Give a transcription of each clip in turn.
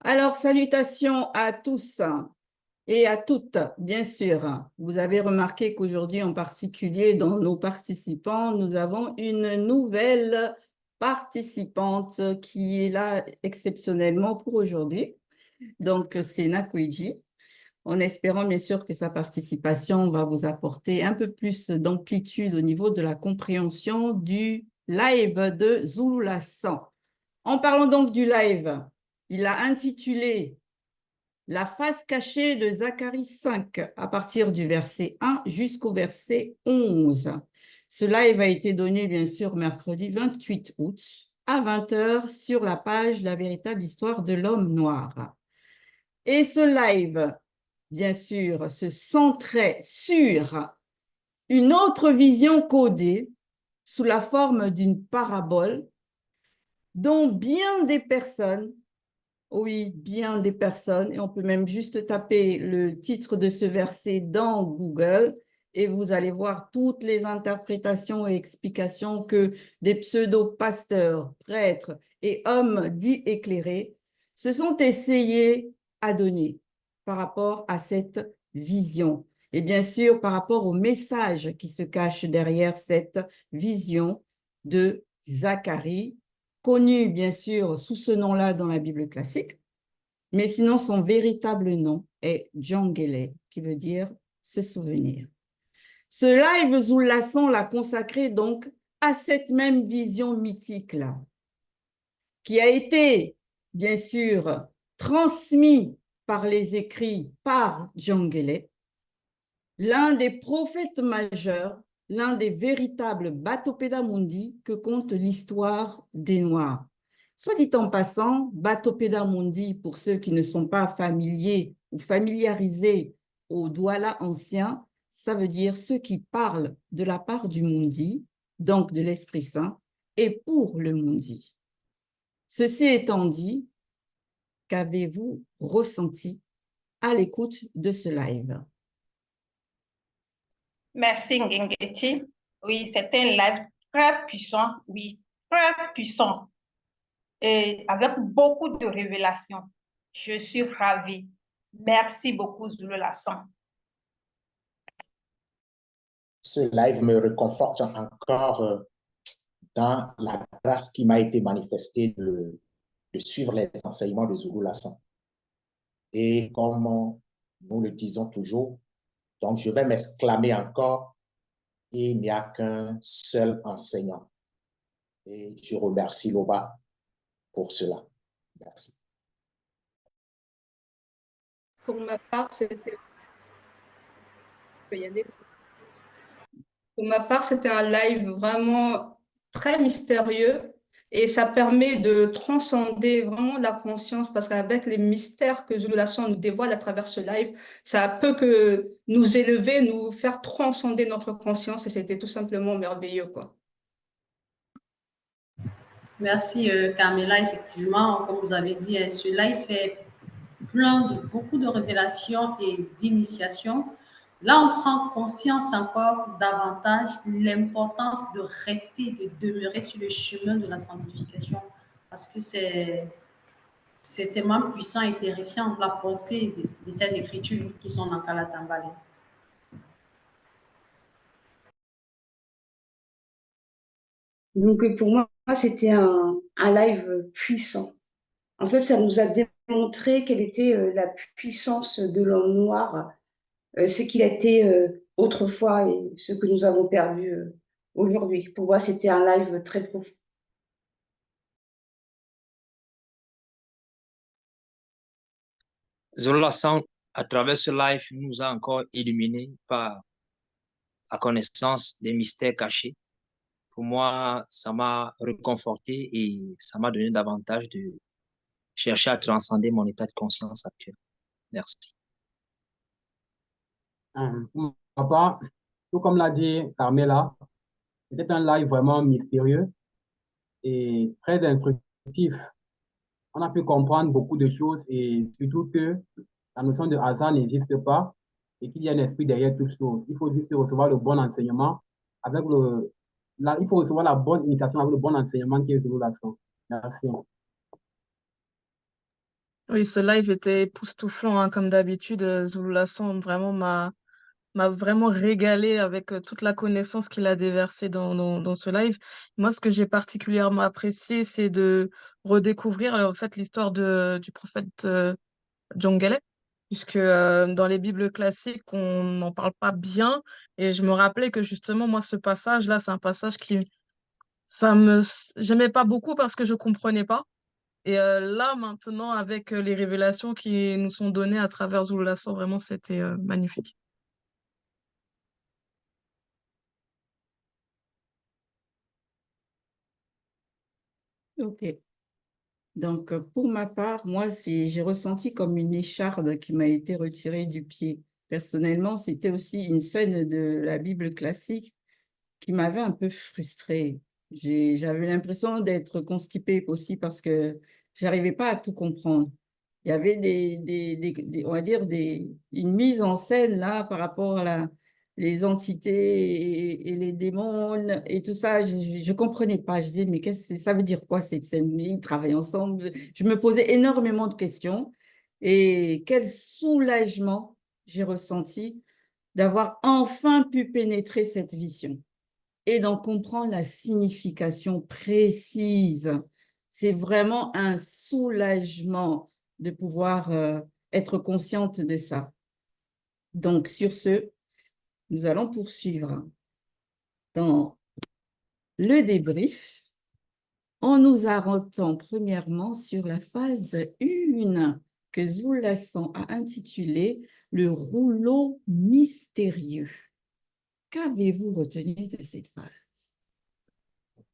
Alors, salutations à tous et à toutes, bien sûr. Vous avez remarqué qu'aujourd'hui, en particulier, dans nos participants, nous avons une nouvelle participante qui est là exceptionnellement pour aujourd'hui. Donc, c'est Nakoiji. En espérant bien sûr que sa participation va vous apporter un peu plus d'amplitude au niveau de la compréhension du live de Zulu 100. En parlant donc du live, il a intitulé La face cachée de Zacharie 5 à partir du verset 1 jusqu'au verset 11. Ce live a été donné bien sûr mercredi 28 août à 20h sur la page La véritable histoire de l'homme noir. Et ce live, bien sûr, se centrait sur une autre vision codée sous la forme d'une parabole dont bien des personnes, oui, bien des personnes, et on peut même juste taper le titre de ce verset dans Google et vous allez voir toutes les interprétations et explications que des pseudo-pasteurs, prêtres et hommes dits éclairés se sont essayés à donner par rapport à cette vision. Et bien sûr, par rapport au message qui se cache derrière cette vision de Zacharie, connu bien sûr sous ce nom-là dans la Bible classique, mais sinon son véritable nom est Djangele, qui veut dire se souvenir. Ce live Zoulasson l'a consacré donc à cette même vision mythique-là, qui a été bien sûr transmise par les écrits par Djangele, l'un des prophètes majeurs, l'un des véritables Batopeda Mundi que compte l'histoire des Noirs. Soit dit en passant, Batopeda Mundi, pour ceux qui ne sont pas familiers ou familiarisés au Douala ancien, ça veut dire ceux qui parlent de la part du Mundi, donc de l'Esprit Saint, et pour le Mundi. Ceci étant dit, qu'avez-vous ressenti à l'écoute de ce live? Merci Ngengeti. Oui, c'était un live très puissant, oui, très puissant et avec beaucoup de révélations. Je suis ravie. Merci beaucoup, Zulu Lassan. Ce live me réconforte encore dans la grâce qui m'a été manifestée de suivre les enseignements de Zulu Lassan. Et comme nous le disons toujours, donc je vais m'exclamer encore, il n'y a qu'un seul enseignant. Et je remercie Loba pour cela. Merci. Pour ma part, c'était un live vraiment très mystérieux et ça permet de transcender vraiment la conscience parce qu'avec les mystères que Zulu Lasson nous dévoile à travers ce live, ça peut que nous élever, nous faire transcender notre conscience et c'était tout simplement merveilleux, quoi. Merci Carmela, effectivement, comme vous avez dit, ce live fait beaucoup de révélations et d'initiations. Là, on prend conscience encore davantage de l'importance de rester, de demeurer sur le chemin de la sanctification parce que c'est tellement puissant et terrifiant la portée de ces écritures qui sont dans Kalatambale. Donc pour moi, c'était un live puissant. En fait, ça nous a démontré quelle était la puissance de l'homme noir, ce qu'il a été autrefois et ce que nous avons perdu aujourd'hui. Pour moi, c'était un live très profond. Zulu Lassan, à travers ce live, nous a encore illuminés par la connaissance des mystères cachés. Pour moi, ça m'a réconforté et ça m'a donné davantage de chercher à transcender mon état de conscience actuel. Merci. Papa, tout comme l'a dit Carmela, c'était un live vraiment mystérieux et très instructif. On a pu comprendre beaucoup de choses et surtout que la notion de hasard n'existe pas et qu'il y a un esprit derrière toutes choses. Il faut juste recevoir le bon enseignement avec il faut recevoir la bonne initiation avec le bon enseignement qui est sur l'action. Merci. Oui, ce live était époustouflant, hein, comme d'habitude. Zulu Lasson vraiment m'a vraiment régalé avec toute la connaissance qu'il a déversée dans ce live. Moi, ce que j'ai particulièrement apprécié, c'est de redécouvrir en fait l'histoire du prophète Djongele, puisque dans les Bibles classiques, on n'en parle pas bien. Et je me rappelais que justement, moi, ce passage-là, c'est un passage qui, j'aimais pas beaucoup parce que je comprenais pas. Et là, maintenant, avec les révélations qui nous sont données à travers Zulu Lasson, vraiment, c'était magnifique. Ok. Donc, pour ma part, moi, j'ai ressenti comme une écharde qui m'a été retirée du pied. Personnellement, c'était aussi une scène de la Bible classique qui m'avait un peu frustrée. J'avais l'impression d'être constipée aussi parce que j'arrivais pas à tout comprendre. Il y avait on va dire une mise en scène là par rapport à les entités et les démons et tout ça. Je comprenais pas. Je disais, mais ça veut dire quoi cette scène? Ils travaillent ensemble. Je me posais énormément de questions et quel soulagement j'ai ressenti d'avoir enfin pu pénétrer cette vision et d'en comprendre la signification précise. C'est vraiment un soulagement de pouvoir être consciente de ça. Donc, sur ce, nous allons poursuivre dans le débrief en nous arrêtant premièrement sur la phase 1 que Zulu Lasson a intitulée « Le rouleau mystérieux ». Qu'avez-vous retenu de cette phase?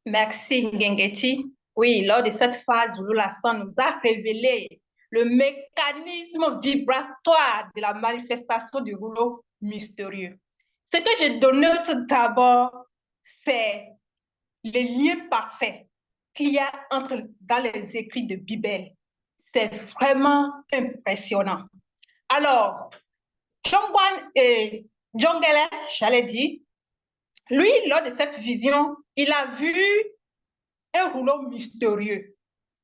Merci, Ngengeti. Oui, lors de cette phase, Zulu Lasson nous a révélé le mécanisme vibratoire de la manifestation du rouleau mystérieux. Ce que je donne d'abord, c'est les liens parfaits qu'il y a dans les écrits de Bible. C'est vraiment impressionnant. Alors, Djongele, j'allais dire, lui, lors de cette vision, il a vu un rouleau mystérieux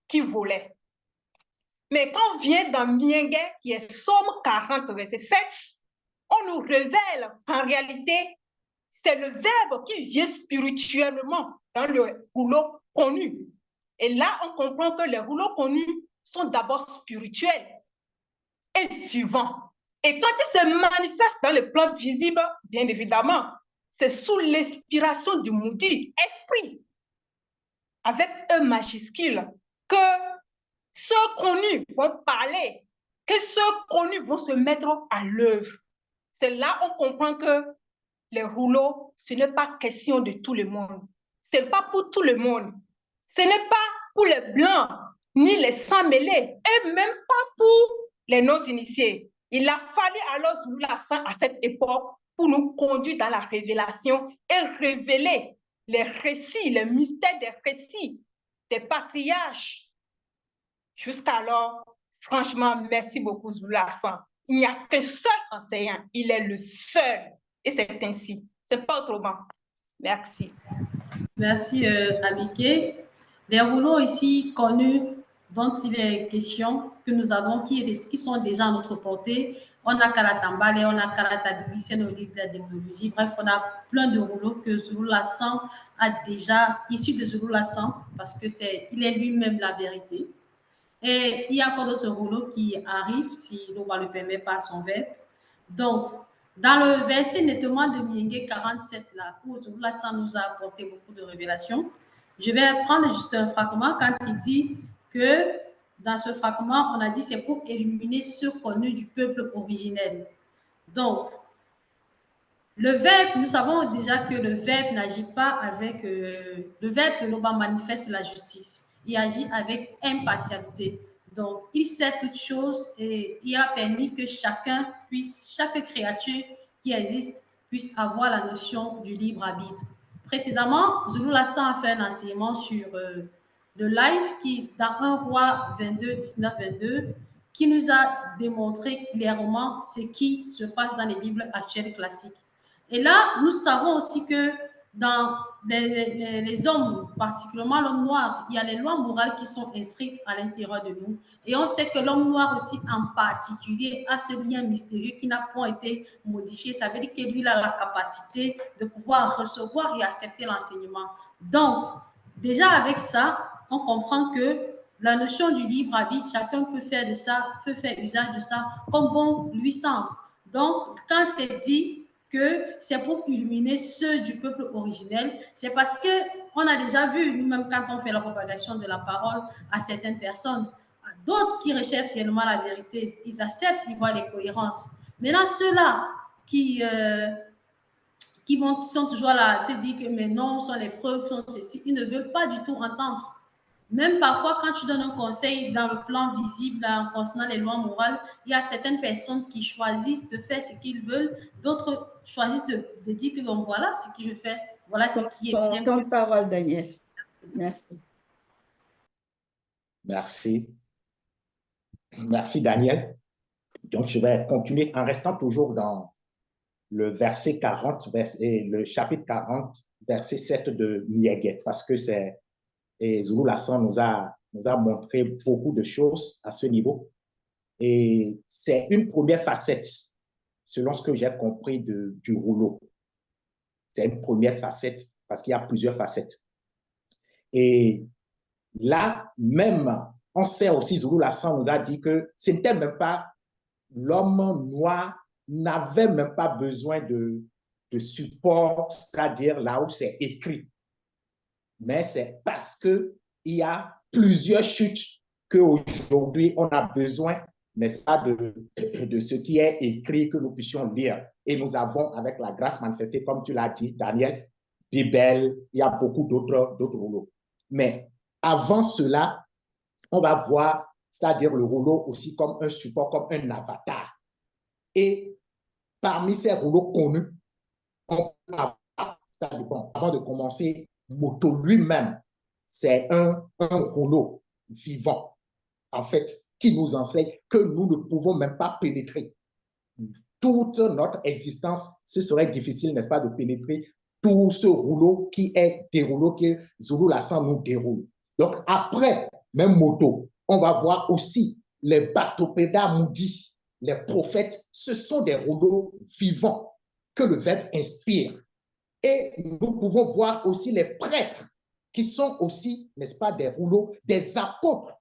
qui volait. Mais quand on vient dans Miengue, qui est Somme 40, verset 7, on nous révèle qu'en réalité, c'est le verbe qui vient spirituellement dans le rouleau connu. Et là, on comprend que les rouleaux connus sont d'abord spirituels et vivants. Et quand ils se manifestent dans le plan visible, bien évidemment, c'est sous l'inspiration du maudit esprit, avec un majuscule, que ceux connus vont parler, que ceux connus vont se mettre à l'œuvre. C'est là qu'on comprend que les rouleaux, ce n'est pas question de tout le monde. Ce n'est pas pour tout le monde. Ce n'est pas pour les blancs, ni les sans-mêlés, et même pas pour les non-initiés. Il a fallu alors Zulu Lasson à cette époque pour nous conduire dans la révélation et révéler les récits, les mystères des récits des patriarches. Jusqu'alors, franchement, merci beaucoup Zulu Lasson. Il n'y a qu'un seul enseignant, il est le seul. Et c'est ainsi. Ce n'est pas autrement. Merci. Merci, Amike. Les rouleaux ici connus dont il est question, que nous avons, qui sont déjà à notre portée, on a Kalatambale, on a Kalatadibi, c'est nos livres de démonologie. Bref, on a plein de rouleaux que Zulu Lasson a déjà, issus de Zulu Lasson, parce que il est lui-même la vérité. Et il y a encore d'autres rouleaux qui arrivent, si l'on ne le permet pas son verbe. Donc, dans le verset nettement de Miengue 47, là, où ça nous a apporté beaucoup de révélations, je vais prendre juste un fragment quand il dit que dans ce fragment, on a dit c'est pour éliminer ceux connus du peuple originel. Donc, le verbe, nous savons déjà que le verbe n'agit pas avec... le verbe de l'Oba manifeste la justice. Il agit avec impartialité. Donc, il sait toutes choses et il a permis que chaque créature qui existe puisse avoir la notion du libre arbitre. Précédemment, Zulu Lasson a fait un enseignement sur le live qui, dans 1 Roi 22, 19, 22, qui nous a démontré clairement ce qui se passe dans les Bibles actuelles classiques. Et là, nous savons aussi que dans les hommes, particulièrement l'homme noir, il y a les lois morales qui sont inscrites à l'intérieur de nous. Et on sait que l'homme noir aussi, en particulier, a ce lien mystérieux qui n'a pas été modifié. Ça veut dire que lui, il a la capacité de pouvoir recevoir et accepter l'enseignement. Donc, déjà avec ça, on comprend que la notion du libre arbitre, chacun peut faire de ça, peut faire usage de ça comme bon lui semble. Donc, quand c'est dit que c'est pour illuminer ceux du peuple originel, c'est parce que on a déjà vu, nous-mêmes, quand on fait la propagation de la parole à certaines personnes, à d'autres qui recherchent réellement la vérité, ils acceptent, ils voient les cohérences. Maintenant, ceux-là qui sont toujours là, te dire que mais non, sont les preuves, sont ceci, ils ne veulent pas du tout entendre. Même parfois, quand tu donnes un conseil dans le plan visible concernant les lois morales, il y a certaines personnes qui choisissent de faire ce qu'ils veulent, d'autres choisissent de dire que bon, voilà ce que je fais, voilà ce qui est bien. Ton parole, Daniel. Merci. Merci. Merci, Daniel. Donc, je vais continuer en restant toujours dans le verset 40, le chapitre 40, verset 7 de Miéguet, parce que c'est et Zulu Lassan nous a montré beaucoup de choses à ce niveau. Et c'est une première facette, selon ce que j'ai compris du rouleau. C'est une première facette, parce qu'il y a plusieurs facettes. Et là, même, on sait aussi, Zulu Lassan nous a dit que ce n'était même pas l'homme noir, n'avait même pas besoin de support, c'est-à-dire là où c'est écrit. Mais c'est parce qu'il y a plusieurs chutes qu'aujourd'hui, on a besoin, n'est-ce pas, de ce qui est écrit, que nous puissions lire. Et nous avons, avec la grâce manifestée, comme tu l'as dit, Daniel, Bible, il y a beaucoup d'autres rouleaux. Mais avant cela, on va voir, c'est-à-dire le rouleau aussi comme un support, comme un avatar. Et parmi ces rouleaux connus, on va, bon, avant de commencer, Moto lui-même, c'est un rouleau vivant, en fait, qui nous enseigne que nous ne pouvons même pas pénétrer. Toute notre existence, ce serait difficile, n'est-ce pas, de pénétrer tout ce rouleau qui est des rouleaux que Zulu Lassan nous déroule. Donc, après, même Moto, on va voir aussi les Batopéda Moudi, les prophètes, ce sont des rouleaux vivants que le Verbe inspire. Et nous pouvons voir aussi les prêtres qui sont aussi, n'est-ce pas, des rouleaux, des apôtres.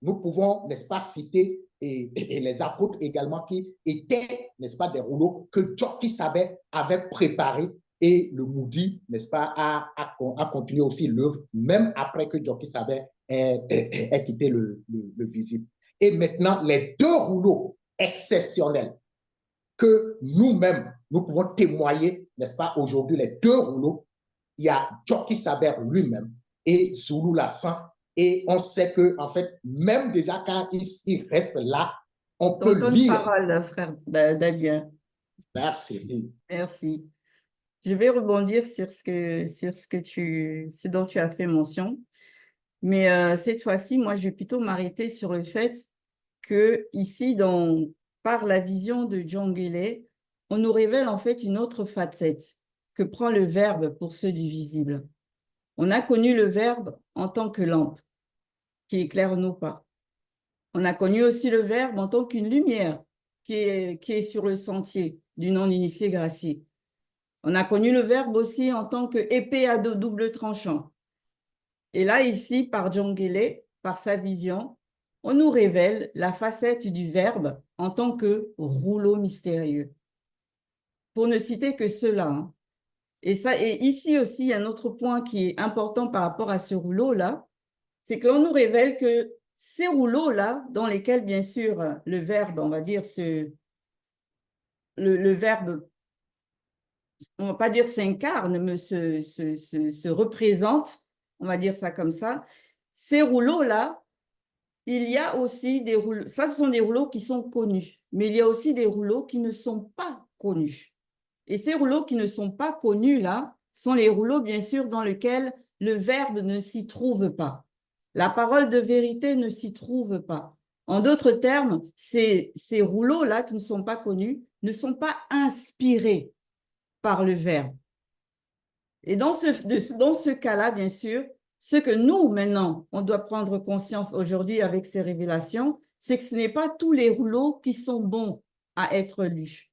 Nous pouvons, n'est-ce pas, citer et les apôtres également qui étaient, n'est-ce pas, des rouleaux que Djoki Sabet avait préparés et le Moudi, n'est-ce pas, a continué aussi l'œuvre, même après que Djoki Sabet ait quitté le visible. Et maintenant, les deux rouleaux exceptionnels que nous-mêmes, nous pouvons témoigner, n'est-ce pas, aujourd'hui, les deux rouleaux, il y a Djoki Sabet lui-même et Zulu Lassan. Et on sait que, en fait, même déjà quand il reste là, on peut lire. Parole, frère Damien. Merci. Merci. Je vais rebondir sur ce dont tu as fait mention. Mais cette fois-ci, moi, je vais plutôt m'arrêter sur le fait que ici, par la vision de Djongele, on nous révèle en fait une autre facette que prend le Verbe pour ceux du visible. On a connu le Verbe en tant que lampe qui éclaire nos pas. On a connu aussi le Verbe en tant qu'une lumière qui est sur le sentier du non-initié gracié. On a connu le Verbe aussi en tant qu'épée à double tranchant. Et là, ici, par Djongele, par sa vision, on nous révèle la facette du Verbe en tant que rouleau mystérieux. Pour ne citer que cela. Hein. Et ici aussi, il y a un autre point qui est important par rapport à ce rouleau-là, c'est qu'on nous révèle que ces rouleaux-là, dans lesquels, bien sûr, le Verbe, on va dire, le Verbe, on ne va pas dire s'incarne, mais se représente, on va dire ça comme ça, ces rouleaux-là, il y a aussi des rouleaux, ça ce sont des rouleaux qui sont connus, mais il y a aussi des rouleaux qui ne sont pas connus. Et ces rouleaux qui ne sont pas connus là, sont les rouleaux bien sûr dans lesquels le Verbe ne s'y trouve pas. La parole de vérité ne s'y trouve pas. En d'autres termes, ces rouleaux-là qui ne sont pas connus ne sont pas inspirés par le Verbe. Et dans ce cas-là, bien sûr, ce que nous, maintenant, on doit prendre conscience aujourd'hui avec ces révélations, c'est que ce n'est pas tous les rouleaux qui sont bons à être lus.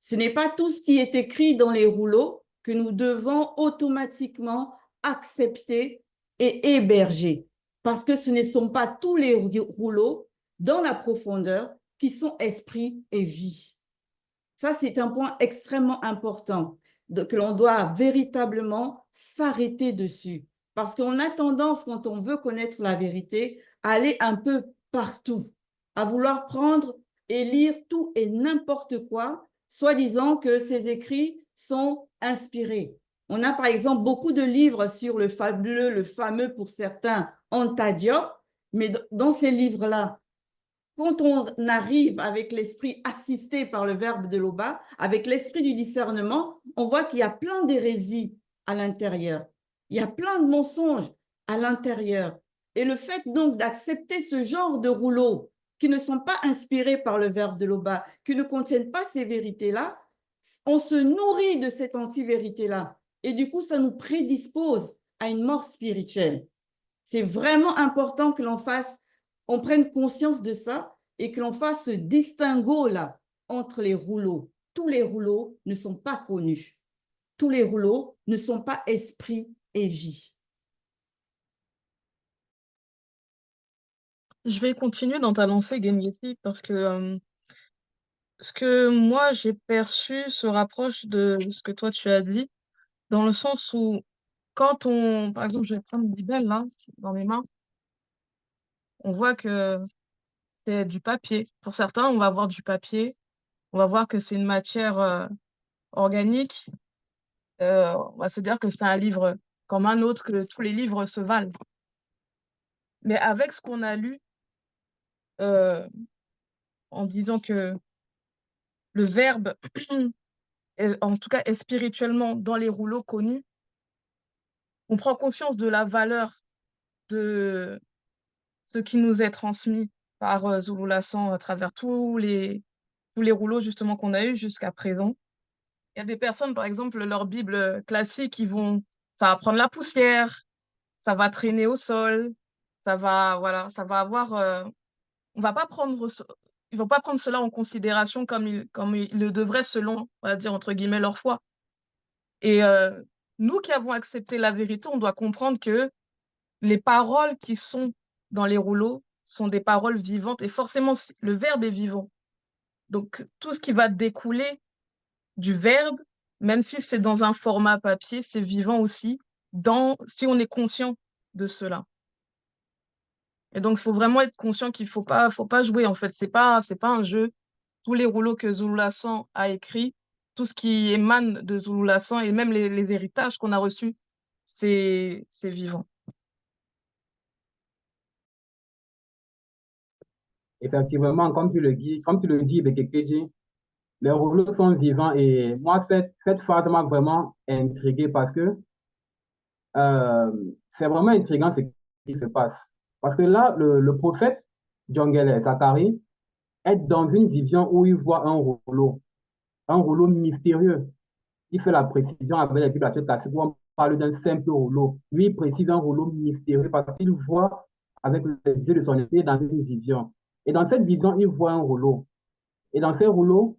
Ce n'est pas tout ce qui est écrit dans les rouleaux que nous devons automatiquement accepter et héberger, parce que ce ne sont pas tous les rouleaux dans la profondeur qui sont esprit et vie. Ça, c'est un point extrêmement important que l'on doit véritablement s'arrêter dessus. Parce qu'on a tendance, quand on veut connaître la vérité, à aller un peu partout, à vouloir prendre et lire tout et n'importe quoi, soi-disant que ces écrits sont inspirés. On a par exemple beaucoup de livres sur le fameux pour certains, Anta Diop, mais dans ces livres-là, quand on arrive avec l'esprit assisté par le verbe de l'Oba, avec l'esprit du discernement, on voit qu'il y a plein d'hérésies à l'intérieur. Il y a plein de mensonges à l'intérieur. Et le fait donc d'accepter ce genre de rouleaux qui ne sont pas inspirés par le verbe de l'Oba, qui ne contiennent pas ces vérités-là, on se nourrit de cette anti-vérité-là. Et du coup, ça nous prédispose à une mort spirituelle. C'est vraiment important que on prenne conscience de ça et que l'on fasse ce distinguo-là entre les rouleaux. Tous les rouleaux ne sont pas connus. Tous les rouleaux ne sont pas esprit et vie. Je vais continuer dans ta lancée, Gengeti, parce que ce que moi j'ai perçu se rapproche de ce que toi tu as dit, dans le sens où par exemple, je vais prendre une Bible là, dans mes mains, on voit que c'est du papier. Pour certains, on va voir du papier, on va voir que c'est une matière organique, on va se dire que c'est un livre comme un autre, que tous les livres se valent. Mais avec ce qu'on a lu, euh, en disant que le verbe, en tout cas, est spirituellement dans les rouleaux connus, on prend conscience de la valeur de ce qui nous est transmis par Zulu Lassan à travers tous les rouleaux justement qu'on a eus jusqu'à présent. Il y a des personnes, par exemple, leur Bible classique, ça va prendre la poussière, ça va traîner au sol, voilà, ça va avoir, on va pas prendre, ils vont pas prendre cela en considération comme ils le devraient selon, on va dire, entre guillemets, leur foi. Et nous qui avons accepté la vérité, on doit comprendre que les paroles qui sont dans les rouleaux sont des paroles vivantes et forcément, le verbe est vivant. Donc, tout ce qui va découler du verbe, même si c'est dans un format papier, c'est vivant aussi, si on est conscient de cela. Et donc, il faut vraiment être conscient qu'il faut pas jouer, en fait. C'est pas un jeu. Tous les rouleaux que Zulu Lassan a écrits, tout ce qui émane de Zulu Lassan et même les héritages qu'on a reçus, c'est vivant. Effectivement, comme tu le dis, Bekekeji, les rouleaux sont vivants et moi, cette phase m'a vraiment intrigué parce que c'est vraiment intriguant ce qui se passe. Parce que là, le prophète Djongele Zacharie est dans une vision où il voit un rouleau mystérieux. Il fait la précision avec les Bibles classiques où on parle d'un simple rouleau. Lui, il précise un rouleau mystérieux parce qu'il voit avec les yeux de son esprit dans une vision. Et dans cette vision, il voit un rouleau. Et dans ces rouleaux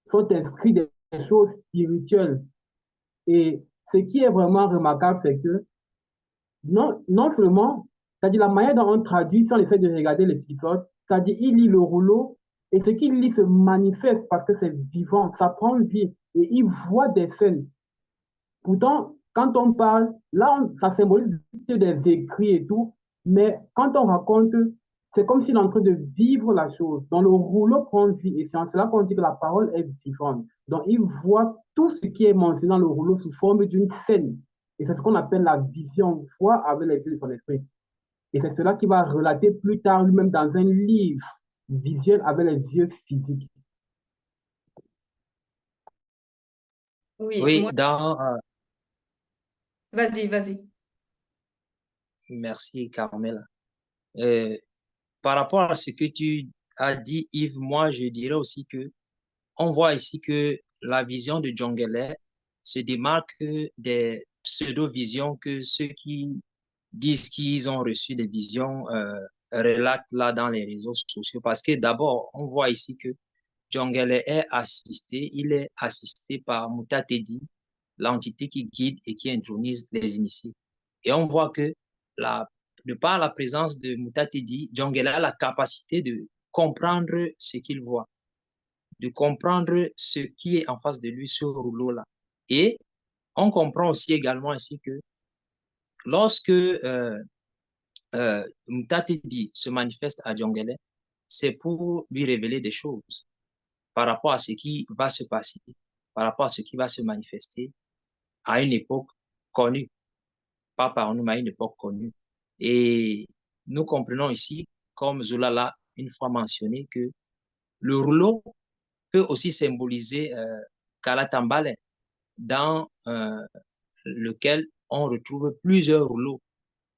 sont inscrits des choses spirituelles. Et ce qui est vraiment remarquable, c'est que non seulement, c'est-à-dire la manière dont on traduit sans le fait de regarder l'épisode, c'est-à-dire il lit le rouleau et ce qu'il lit se manifeste parce que c'est vivant, ça prend vie et il voit des scènes. Pourtant, quand on parle, là, ça symbolise des écrits et tout, mais quand on raconte, c'est comme s'il est en train de vivre la chose. Donc, le rouleau prend vie et c'est en cela qu'on dit que la parole est vivante. Donc, il voit tout ce qui est mentionné dans le rouleau sous forme d'une scène. Et c'est ce qu'on appelle la vision, foi avec les yeux de son esprit. Et c'est cela qu'il va relater plus tard lui-même dans un livre visuel avec les yeux physiques. Oui, Oui, moi, vas-y. merci Carmela. Par rapport à ce que tu as dit, Yves, moi, je dirais aussi que on voit ici que la vision de Djongele se démarque des pseudo-visions que ceux qui disent qu'ils ont reçu des visions relatent là dans les réseaux sociaux. Parce que d'abord, on voit ici que Djongele il est assisté par Mutatedi, l'entité qui guide et qui intronise les initiés. Et on voit que de par la présence de Mutatedi, Djongele a la capacité de comprendre ce qu'il voit, de comprendre ce qui est en face de lui, ce rouleau-là. Et on comprend aussi également ici que lorsque Mutatedi se manifeste à Djongele, c'est pour lui révéler des choses par rapport à ce qui va se passer, par rapport à ce qui va se manifester à une époque connue, pas par nous, mais à une époque connue. Et nous comprenons ici, comme Zola l'a une fois mentionné, que le rouleau peut aussi symboliser Kalatambale, dans lequel on retrouve plusieurs rouleaux,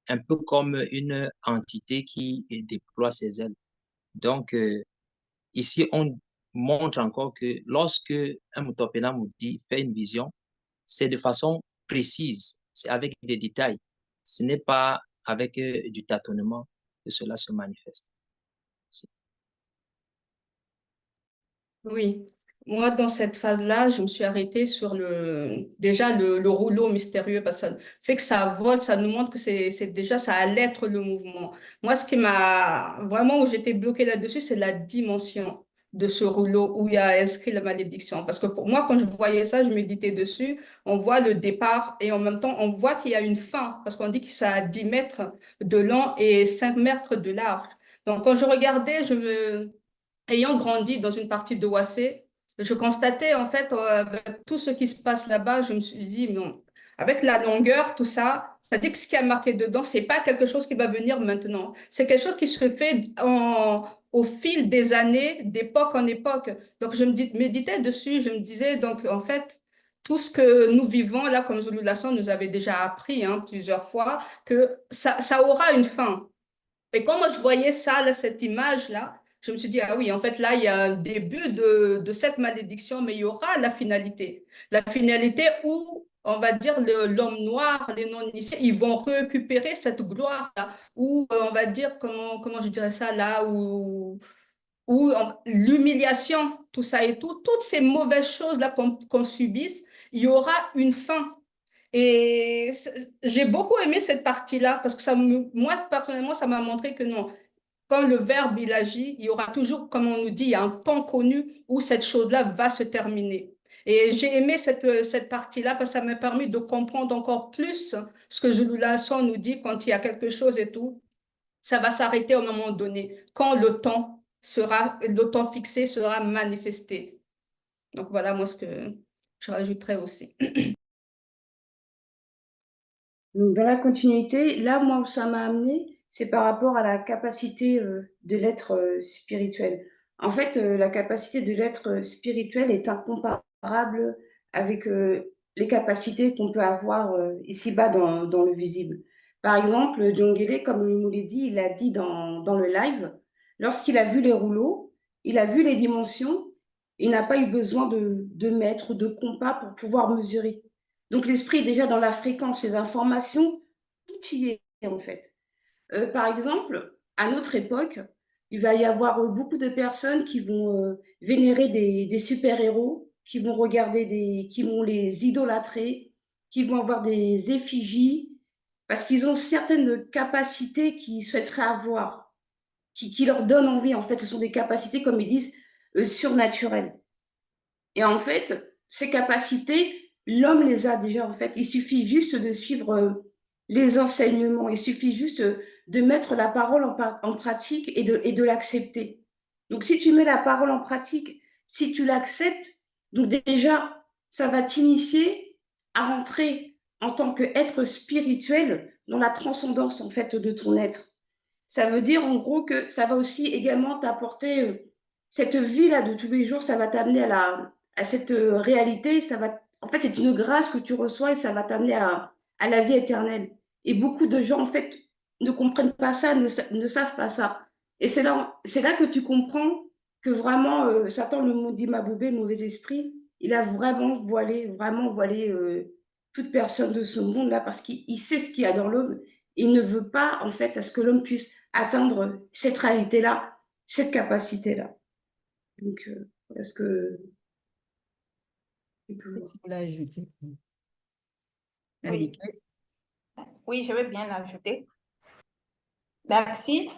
un peu comme une entité qui déploie ses ailes. Donc, ici, on montre encore que lorsque un Mutopena Moudi fait une vision, c'est de façon précise, c'est avec des détails. Ce n'est pas avec du tâtonnement que cela se manifeste. Oui, moi dans cette phase-là, je me suis arrêtée sur déjà le rouleau mystérieux parce que ça fait que ça vole, ça nous montre que c'est déjà ça allait être le mouvement. Moi, ce qui m'a vraiment où j'étais bloquée là-dessus, c'est la dimension de ce rouleau où il y a inscrit la malédiction. Parce que pour moi, quand je voyais ça, je méditais dessus, on voit le départ et en même temps, on voit qu'il y a une fin parce qu'on dit que ça a 10 mètres de long et 5 mètres de large. Donc, quand je regardais, ayant grandi dans une partie de Ouassé, je constatais en fait avec tout ce qui se passe là-bas, je me suis dit non, avec la longueur, tout ça, ça dit que ce qui a marqué dedans, c'est pas quelque chose qui va venir maintenant. C'est quelque chose qui se fait au fil des années, d'époque en époque. Donc je méditais dessus, je me disais donc en fait tout ce que nous vivons là, comme Zulu Lasson nous avait déjà appris plusieurs fois, que ça aura une fin. Et quand moi je voyais ça, là, cette image-là, je me suis dit, ah oui, en fait, là, il y a un début de cette malédiction, mais il y aura la finalité. La finalité où, on va dire, l'homme noir, les non-initiés, ils vont récupérer cette gloire-là, où, on va dire, comment je dirais ça, là, où l'humiliation, tout ça et tout, toutes ces mauvaises choses-là qu'on subisse, il y aura une fin. Et j'ai beaucoup aimé cette partie-là parce que moi, personnellement, ça m'a montré que non, quand le verbe il agit, il y aura toujours, comme on nous dit, il y a un temps connu où cette chose-là va se terminer. Et j'ai aimé cette partie-là parce que ça m'a permis de comprendre encore plus ce que Jules Lasson nous dit quand il y a quelque chose et tout. Ça va s'arrêter au moment donné, quand le temps fixé sera manifesté. Donc voilà, moi, ce que je rajouterais aussi. Donc, dans la continuité, là, moi, où ça m'a amené, c'est par rapport à la capacité de l'être spirituel. En fait, la capacité de l'être spirituel est incomparable avec les capacités qu'on peut avoir ici-bas dans le visible. Par exemple, Djongele, comme il nous l'a dit, il a dit dans le live, lorsqu'il a vu les rouleaux, il a vu les dimensions, il n'a pas eu besoin de mètres, de compas pour pouvoir mesurer. Donc l'esprit est déjà dans la fréquence, les informations, tout y est en fait. Par exemple, à notre époque, il va y avoir beaucoup de personnes qui vont vénérer des super-héros, qui vont qui vont les idolâtrer, qui vont avoir des effigies, parce qu'ils ont certaines capacités qu'ils souhaiteraient avoir, qui leur donnent envie. En fait, ce sont des capacités, comme ils disent, surnaturelles. Et en fait, ces capacités, l'homme les a déjà, en fait. Il suffit juste de suivre les enseignements. Il suffit juste de mettre la parole en pratique et de l'accepter. Donc, si tu mets la parole en pratique, si tu l'acceptes, donc déjà, ça va t'initier à rentrer en tant qu'être spirituel dans la transcendance, en fait, de ton être. Ça veut dire, en gros, que ça va aussi également t'apporter cette vie-là de tous les jours, ça va t'amener à cette réalité, en fait, c'est une grâce que tu reçois et ça va t'amener à la vie éternelle. Et beaucoup de gens, en fait, ne comprennent pas ça, ne savent pas ça. Et c'est là que tu comprends que vraiment, Satan, le maudit Maboubé, le mauvais esprit, il a vraiment voilé toute personne de ce monde-là parce qu'il sait ce qu'il y a dans l'homme. Il ne veut pas, en fait, à ce que l'homme puisse atteindre cette réalité-là, cette capacité-là. Donc, est-ce que Vous l'ajouter. Oui. Oui, je vais bien l'ajouter. Merci.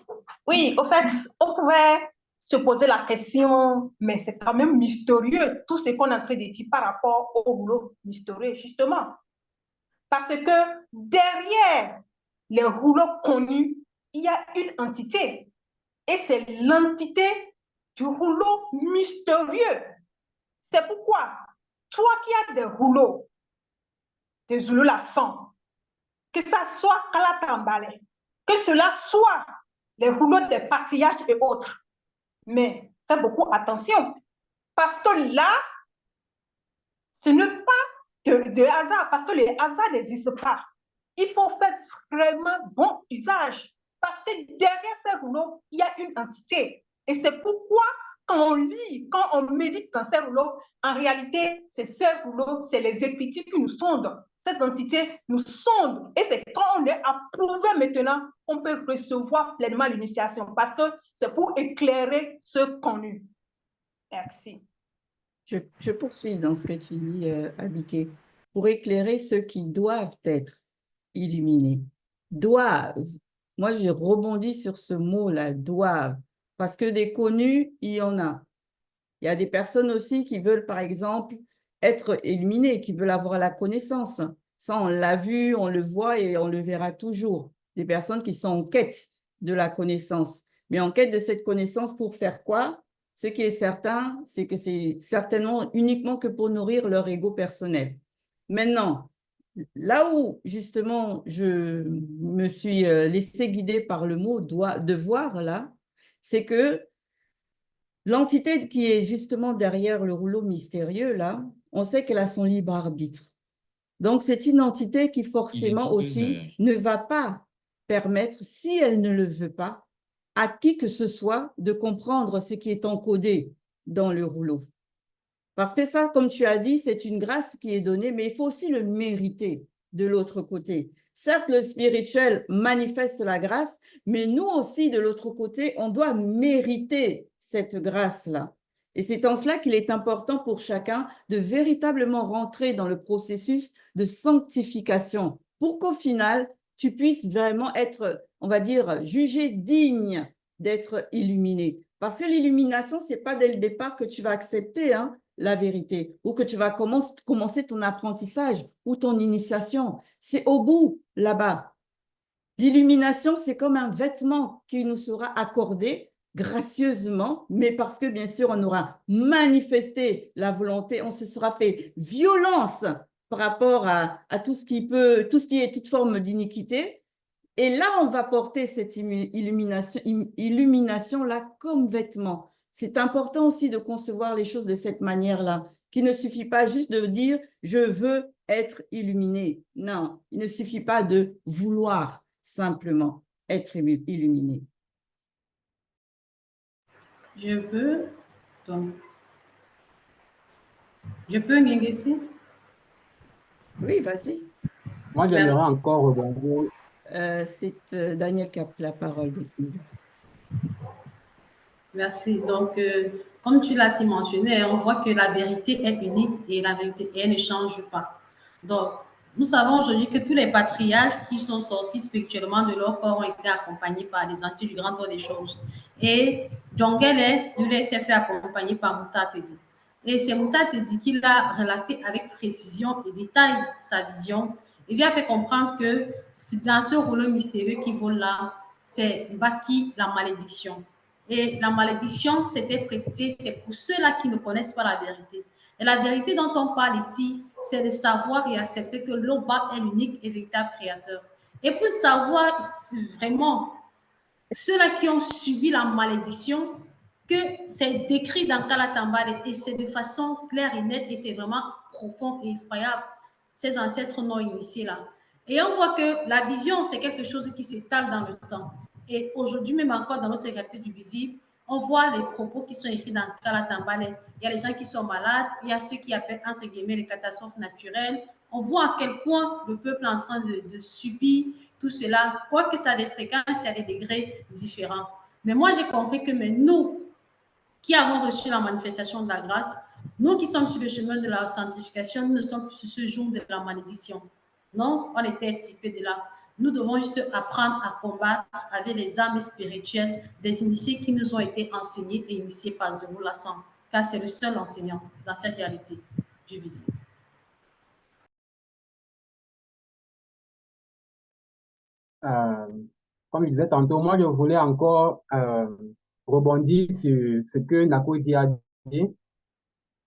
Oui, au fait, on pouvait se poser la question, mais c'est quand même mystérieux, tout ce qu'on est en train de dire par rapport au rouleau mystérieux, justement. Parce que derrière les rouleaux connus, il y a une entité. Et c'est l'entité du rouleau mystérieux. C'est pourquoi, toi qui as des rouleaux, des Zulu Lasson, que ça soit Kalatambale, que cela soit les rouleaux des patriarches et autres. Mais fais beaucoup attention, parce que là, ce n'est pas de hasard, parce que les hasards n'existent pas. Il faut faire vraiment bon usage, parce que derrière ces rouleaux, il y a une entité. Et c'est pourquoi, quand on lit, quand on médite dans ces rouleaux, en réalité, c'est ces rouleaux, c'est les écritures qui nous sondent. Cette entité nous sonde. Et c'est quand on est approuvé maintenant qu'on peut recevoir pleinement l'initiation, parce que c'est pour éclairer ce connu. Merci. Je poursuis dans ce que tu dis, Abiké. Pour éclairer ceux qui doivent être illuminés. Doivent. Moi, j'ai rebondi sur ce mot-là, doivent. Parce que des connus, il y en a. Il y a des personnes aussi qui veulent, par exemple, être illuminées, qui veulent avoir la connaissance. Ça, on l'a vu, on le voit et on le verra toujours. Des personnes qui sont en quête de la connaissance. Mais en quête de cette connaissance pour faire quoi? Ce qui est certain, c'est que c'est certainement uniquement que pour nourrir leur ego personnel. Maintenant, là où justement je me suis laissée guider par le mot devoir, là, c'est que l'entité qui est justement derrière le rouleau mystérieux, là, on sait qu'elle a son libre arbitre. Donc, c'est une entité qui forcément aussi ne va pas permettre, si elle ne le veut pas, à qui que ce soit de comprendre ce qui est encodé dans le rouleau. Parce que ça, comme tu as dit, c'est une grâce qui est donnée, mais il faut aussi le mériter de l'autre côté. Certes, le spirituel manifeste la grâce, mais nous aussi, de l'autre côté, on doit mériter cette grâce-là. Et c'est en cela qu'il est important pour chacun de véritablement rentrer dans le processus de sanctification pour qu'au final, tu puisses vraiment être, on va dire, jugé digne d'être illuminé. Parce que l'illumination, ce n'est pas dès le départ que tu vas accepter, hein, la vérité, ou que tu vas commencer ton apprentissage ou ton initiation. C'est au bout, là-bas. L'illumination, c'est comme un vêtement qui nous sera accordé gracieusement, mais parce que, bien sûr, on aura manifesté la volonté, on se sera fait violence par rapport à tout ce qui est toute forme d'iniquité. Et là, on va porter cette illumination-là comme vêtement. C'est important aussi de concevoir les choses de cette manière-là, qu'il ne suffit pas juste de dire « je veux être illuminé ». Non, il ne suffit pas de vouloir simplement être illuminé. Je peux, donc, je peux, Ngengeti? Oui, vas-y. Moi, j'aimerais encore rebondir. C'est Daniel qui a pris la parole. Merci. Donc, comme tu l'as si mentionné, on voit que la vérité est unique et la vérité, elle ne change pas. Donc, nous savons aujourd'hui que tous les patriarches qui sont sortis spirituellement de leur corps ont été accompagnés par des entités du grand ordre des choses. Et Djongele, lui, s'est fait accompagner par Mouta Tedi. Et c'est Mouta Tedi qui l'a relaté avec précision et détail sa vision. Il lui a fait comprendre que dans ce rouleau mystérieux qui vole là, c'est Baki la malédiction. Et la malédiction, c'était précisé, c'est pour ceux-là qui ne connaissent pas la vérité. Et la vérité dont on parle ici, c'est de savoir et accepter que l'Oba est l'unique et véritable créateur. Et pour savoir vraiment ceux-là qui ont subi la malédiction, que c'est décrit dans Kalatambale et c'est de façon claire et nette et c'est vraiment profond et effroyable, ces ancêtres non initiés là. Et on voit que la vision, c'est quelque chose qui s'étale dans le temps. Et aujourd'hui, même encore dans notre réalité du visible, on voit les propos qui sont écrits dans Kalatambale. Il y a les gens qui sont malades, il y a ceux qui appellent entre guillemets les catastrophes naturelles, on voit à quel point le peuple est en train de subir tout cela, quoique ça a des fréquences et à des degrés différents. Mais moi, j'ai compris que nous, qui avons reçu la manifestation de la grâce, nous qui sommes sur le chemin de la sanctification, nous ne sommes plus sur ce jour de la malédiction. Non, on était estipés de là. Nous devons juste apprendre à combattre avec les armes spirituelles des initiés qui nous ont été enseignés et initiés par Zéro Lassan, car c'est le seul enseignant dans cette réalité du visible. Comme je disais tantôt, moi je voulais encore rebondir sur ce que Nakodi a dit.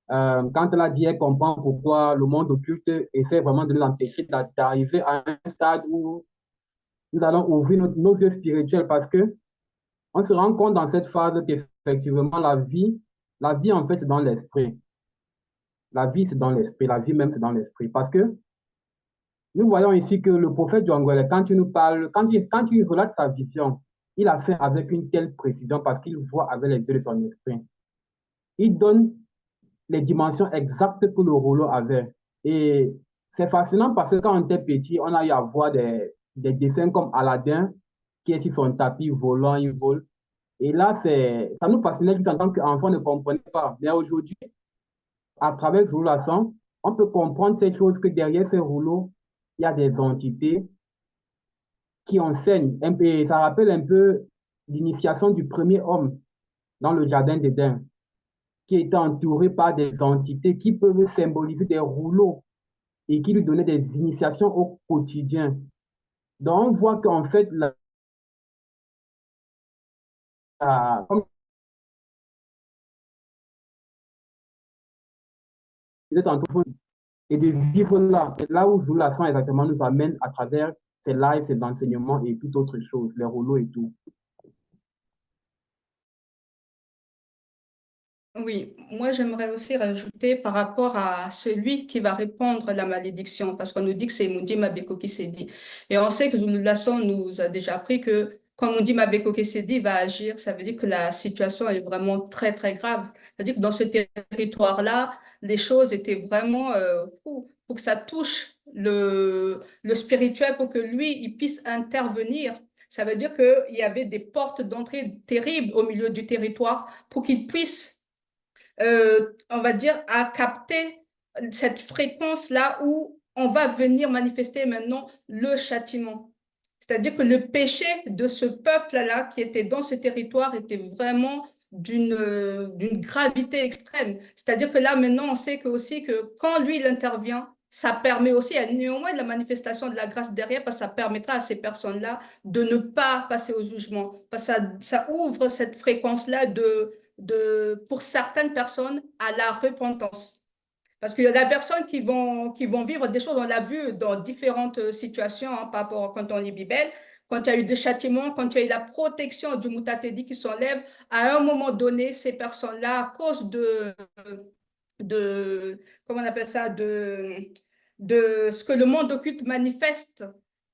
Quand elle a dit, elle comprend pourquoi le monde occulte essaie vraiment de nous empêcher d'arriver à un stade où nous allons ouvrir nos yeux spirituels, parce que on se rend compte dans cette phase qu'effectivement la vie en fait c'est dans l'esprit. La vie c'est dans l'esprit, la vie même c'est dans l'esprit, parce que nous voyons ici que le prophète Djangwele, quand il nous parle, quand il relate sa vision, il a fait avec une telle précision parce qu'il voit avec les yeux de son esprit. Il donne les dimensions exactes que le rouleau avait. Et c'est fascinant parce que quand on était petit, on a eu à voir des dessins comme Aladdin, qui est sur son tapis volant, il vole. Et là, ça nous fascinait en tant qu'enfant, ne comprenait pas. Mais aujourd'hui, à travers ce rouleau, on peut comprendre ces choses, que derrière ces rouleaux, il y a des entités qui enseignent. Ça rappelle un peu l'initiation du premier homme dans le jardin d'Éden, qui était entouré par des entités qui peuvent symboliser des rouleaux et qui lui donnaient des initiations au quotidien. Donc, on voit qu'en fait, comme je disais tantôt, et de vivre là, et là où Zoulasan exactement nous amène à travers ses lives, ses enseignements et toute autre chose, les rouleaux et tout. Oui, moi j'aimerais aussi rajouter par rapport à celui qui va répandre la malédiction, parce qu'on nous dit que c'est Mundi Mabeko qui s'est dit. Et on sait que Lasson nous a déjà appris que quand Mundi Mabeko qui s'est dit va agir, ça veut dire que la situation est vraiment très très grave. C'est-à-dire que dans ce territoire-là, les choses étaient vraiment fous. Pour que ça touche le spirituel, pour que lui, il puisse intervenir. Ça veut dire qu'il y avait des portes d'entrée terribles au milieu du territoire pour qu'il puisse on va dire, à capter cette fréquence-là où on va venir manifester maintenant le châtiment. C'est-à-dire que le péché de ce peuple-là qui était dans ce territoire était vraiment d'une gravité extrême. C'est-à-dire que là, maintenant, on sait que aussi que quand lui, il intervient, ça permet aussi à néanmoins la manifestation de la grâce derrière, parce que ça permettra à ces personnes-là de ne pas passer au jugement. Parce que ça ouvre cette fréquence-là pour certaines personnes à la repentance. Parce qu'il y a des personnes qui vont vivre des choses, on l'a vu dans différentes situations par rapport à quand on lit Bible, quand il y a eu des châtiments, quand il y a eu la protection du Mutatedi qui s'enlève, à un moment donné, ces personnes-là, à cause comment on appelle ça, de ce que le monde occulte manifeste,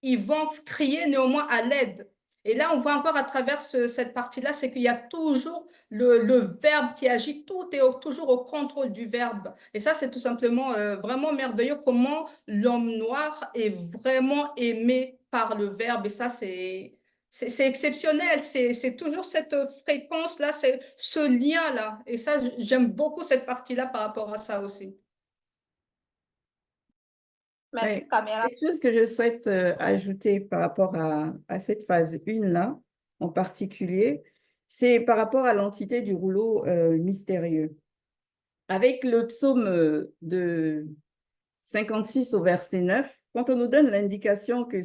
ils vont crier néanmoins à l'aide. Et là, on voit encore à travers cette partie-là, c'est qu'il y a toujours le verbe qui agit, tout est toujours au contrôle du verbe. Et ça, c'est tout simplement vraiment merveilleux comment l'homme noir est vraiment aimé par le verbe. Et ça, c'est exceptionnel. C'est toujours cette fréquence-là, c'est ce lien-là. Et ça, j'aime beaucoup cette partie-là par rapport à ça aussi. Merci, Camilla. Quelque chose que je souhaite ajouter par rapport à cette phase 1 là, en particulier, c'est par rapport à l'entité du rouleau mystérieux. Avec le psaume de 56 au verset 9, quand on nous donne l'indication que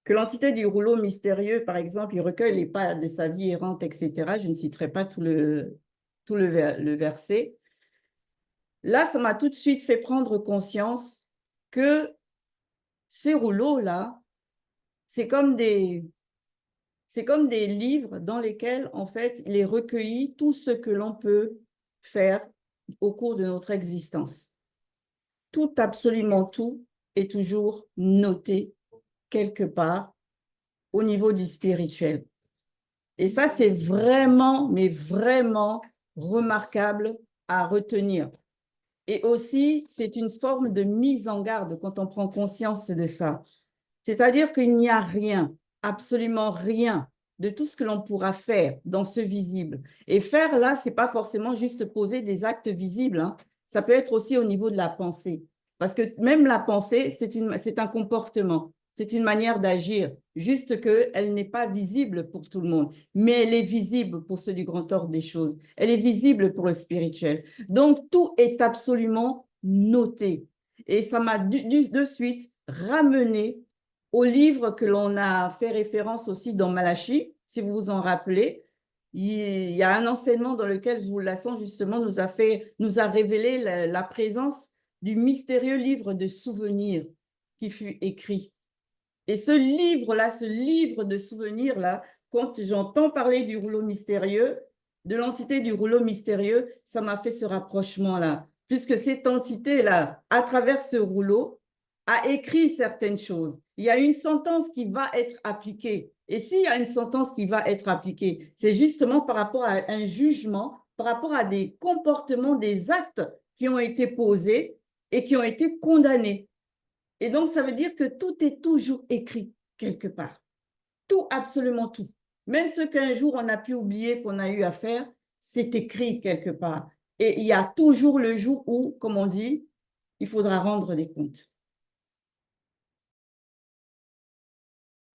que l'entité du rouleau mystérieux, par exemple, il recueille les pas de sa vie errante, etc., je ne citerai pas tout le verset. Là, ça m'a tout de suite fait prendre conscience que ces rouleaux-là, c'est comme des livres dans lesquels, en fait, il est recueilli tout ce que l'on peut faire au cours de notre existence. Tout, absolument tout, est toujours noté quelque part au niveau du spirituel. Et ça, c'est vraiment, mais vraiment remarquable à retenir. Et aussi, c'est une forme de mise en garde quand on prend conscience de ça. C'est-à-dire qu'il n'y a rien, absolument rien de tout ce que l'on pourra faire dans ce visible. Et faire là, ce n'est pas forcément juste poser des actes visibles, hein. Ça peut être aussi au niveau de la pensée. Parce que même la pensée, c'est un comportement, c'est une manière d'agir, juste qu'elle n'est pas visible pour tout le monde, mais elle est visible pour ceux du grand ordre des choses. Elle est visible pour le spirituel. Donc, tout est absolument noté. Et ça m'a de suite ramené au livre que l'on a fait référence aussi dans Malachie, si vous vous en rappelez. Il y a un enseignement dans lequel Zoulasson, justement, nous a révélé la présence du mystérieux livre de souvenirs qui fut écrit. Et ce livre-là, ce livre de souvenirs-là, quand j'entends parler du rouleau mystérieux, de l'entité du rouleau mystérieux, ça m'a fait ce rapprochement-là. Puisque cette entité-là, à travers ce rouleau, a écrit certaines choses. Il y a une sentence qui va être appliquée. Et s'il y a une sentence qui va être appliquée, c'est justement par rapport à un jugement, par rapport à des comportements, des actes qui ont été posés et qui ont été condamnés. Et donc, ça veut dire que tout est toujours écrit quelque part. Tout, absolument tout. Même ce qu'un jour on a pu oublier qu'on a eu à faire, c'est écrit quelque part. Et il y a toujours le jour où, comme on dit, il faudra rendre des comptes.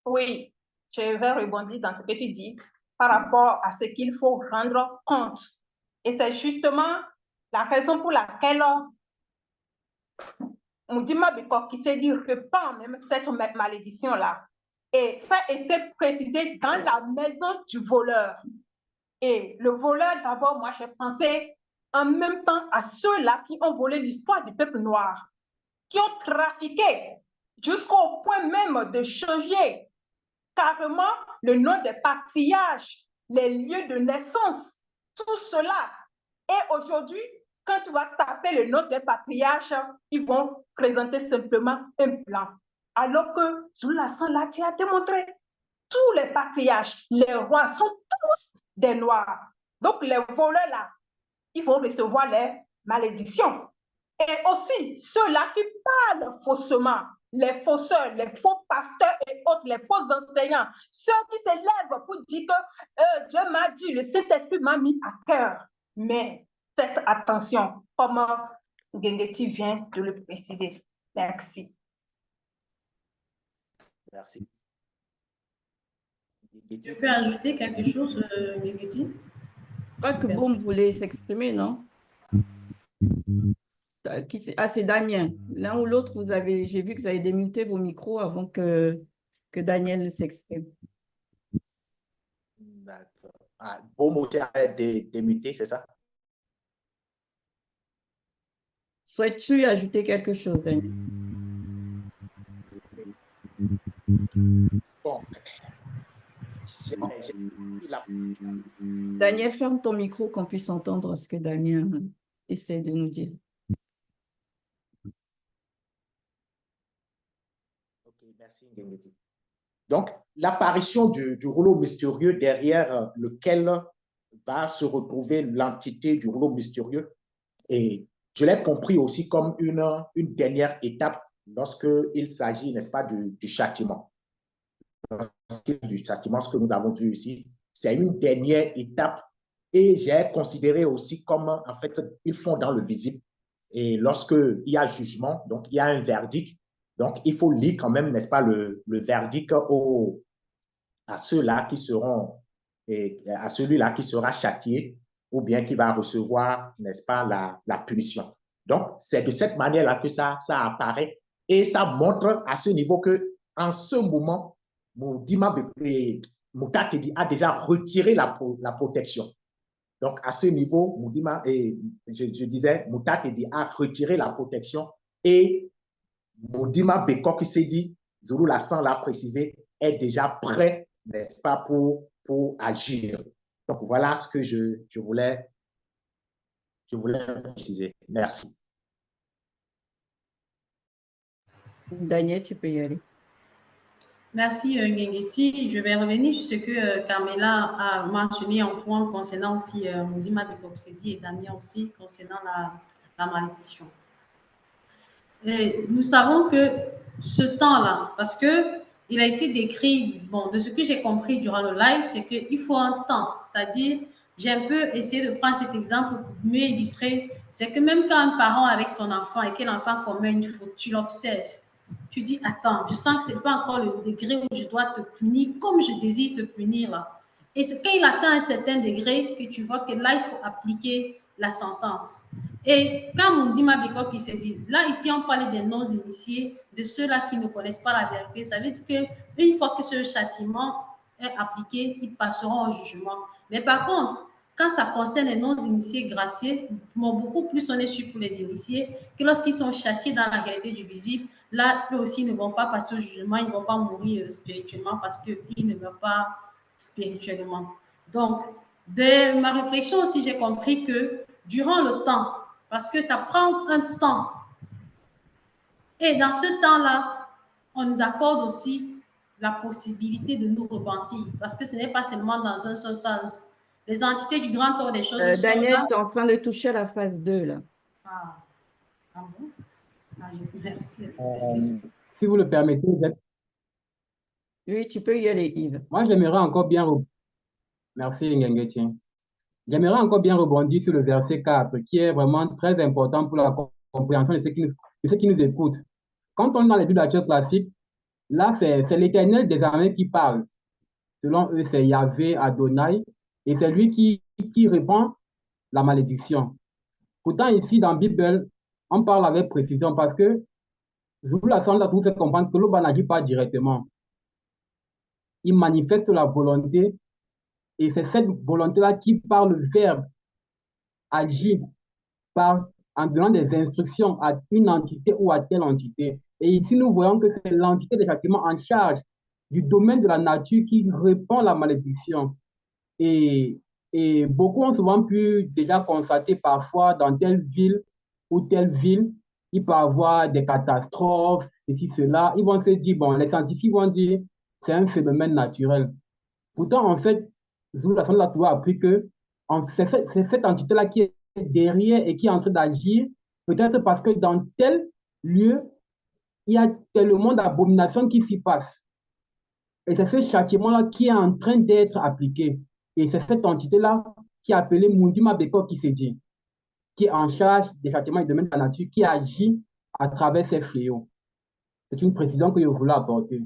Oui, je vais rebondir dans ce que tu dis par rapport à ce qu'il faut rendre compte. Et c'est justement la raison pour laquelle Moudima Beko qui s'est dit repent même cette malédiction-là. Et ça a été précisé dans la maison du voleur. Et le voleur, d'abord, moi, j'ai pensé en même temps à ceux-là qui ont volé l'histoire du peuple noir, qui ont trafiqué jusqu'au point même de changer carrément le nom des patriarches, les lieux de naissance, tout cela. Et aujourd'hui, quand tu vas taper le nom des patriarches, ils vont présenter simplement un blanc. Alors que Zoulasson là, tu as démontré, tous les patriarches, les rois sont tous des noirs. Donc les voleurs là, ils vont recevoir les malédictions. Et aussi ceux-là qui parlent faussement, les fausseurs, les faux pasteurs et autres, les faux enseignants, ceux qui se lèvent pour dire que Dieu m'a dit, le Saint-Esprit m'a mis à cœur. Mais faites attention, comme Gengeti vient de le préciser. Merci. Merci. Tu peux ajouter quelque chose, Gengeti? Je crois que Boum voulait s'exprimer, non? Ah, c'est Damien. L'un ou l'autre, j'ai vu que vous avez démuté vos micros avant que Daniel s'exprime. D'accord. Ah, Boum aussi a démuté, c'est ça? Souhaites-tu ajouter quelque chose, Daniel? Bon. Daniel, ferme ton micro qu'on puisse entendre ce que Damien essaie de nous dire. Ok, merci, Ngengeti. Donc, l'apparition du rouleau mystérieux derrière lequel va se retrouver l'entité du rouleau mystérieux. Et je l'ai compris aussi comme une dernière étape lorsqu'il s'agit, n'est-ce pas, du châtiment. Du châtiment, ce que nous avons vu ici, c'est une dernière étape et j'ai considéré aussi comme, en fait, ils font dans le visible. Et lorsqu'il y a jugement, donc il y a un verdict, donc il faut lire quand même, n'est-ce pas, le verdict à ceux-là qui seront, à celui-là qui sera châtié ou bien qui va recevoir, n'est-ce pas, la punition. Donc, c'est de cette manière-là que ça apparaît et ça montre à ce niveau que, en ce moment, Moutatedi a déjà retiré la protection. Donc, à ce niveau, Moudima, je disais, Moutatedi a retiré la protection et Moudima Beko qui s'est dit, Zoulasson l'a précisé, est déjà prêt, n'est-ce pas, pour agir. Donc, voilà ce que je voulais préciser. Merci. Daniel, tu peux y aller. Merci, Ngengeti. Je vais revenir sur ce que Carmela a mentionné en point concernant aussi Moudima Beko et Damien aussi, concernant la la malédiction. Et nous savons que ce temps-là, parce que il a été décrit, bon, de ce que j'ai compris durant le live, c'est qu'il faut un temps. C'est-à-dire, j'ai un peu essayé de prendre cet exemple pour mieux illustrer. C'est que même quand un parent est avec son enfant et que l'enfant commet une faute, tu l'observes. Tu dis, attends, je sens que ce n'est pas encore le degré où je dois te punir comme je désire te punir là. Et c'est quand il atteint un certain degré que tu vois que là, il faut appliquer la sentence. Et quand Mundima Beko qui s'est dit, là, ici, on parlait des non-initiés, de ceux-là qui ne connaissent pas la vérité. Ça veut dire qu'une fois que ce châtiment est appliqué, ils passeront au jugement. Mais par contre, quand ça concerne les non-initiés graciés, beaucoup plus on est sûr pour les initiés, que lorsqu'ils sont châtiés dans la réalité du visible, là, eux aussi ne vont pas passer au jugement, ils ne vont pas mourir spirituellement parce qu'ils ne meurent pas spirituellement. Donc, de ma réflexion aussi, j'ai compris que durant le temps, parce que ça prend un temps, et dans ce temps-là, on nous accorde aussi la possibilité de nous repentir, parce que ce n'est pas seulement dans un seul sens. Les entités du grand ordre des choses sont Daniel, là. tu es en train de toucher à la phase 2, là. Ah, ah bon? Ah, merci. Si vous le permettez, Oui, tu peux y aller, Yves. moi j'aimerais encore bien... Merci, Nguyen. J'aimerais encore bien rebondir sur le verset 4, qui est vraiment très important pour la compréhension de ceux qui nous écoutent. Quand on est dans les Bibles classiques, là, c'est l'Éternel des armées qui parle. Selon eux, c'est Yahvé Adonai, et c'est lui qui répand la malédiction. Pourtant, ici, dans la Bible, on parle avec précision parce que Zulu Sonda nous fait comprendre que l'Oba n'agit pas directement. Il manifeste la volonté, et c'est cette volonté-là qui, par le verbe, agit en donnant des instructions à une entité ou à telle entité. Et ici, nous voyons que c'est l'entité des châtiments en charge du domaine de la nature qui répand la malédiction. Et beaucoup ont souvent pu déjà constater parfois dans telle ville ou telle ville, il peut y avoir des catastrophes, ceci, cela. Ils vont se dire, bon, les scientifiques vont dire, c'est un phénomène naturel. Pourtant, en fait, Zulu a toujours appris que c'est cette entité-là qui est derrière et qui est en train d'agir, peut-être parce que dans tel lieu, il y a tellement d'abominations qui s'y passent. Et c'est ce châtiment-là qui est en train d'être appliqué. Et c'est cette entité-là qui est appelée Mundima Beko qui s'est dit, qui est en charge des châtiments et des domaines de la nature, qui agit à travers ces fléaux. C'est une précision que je voulais apporter.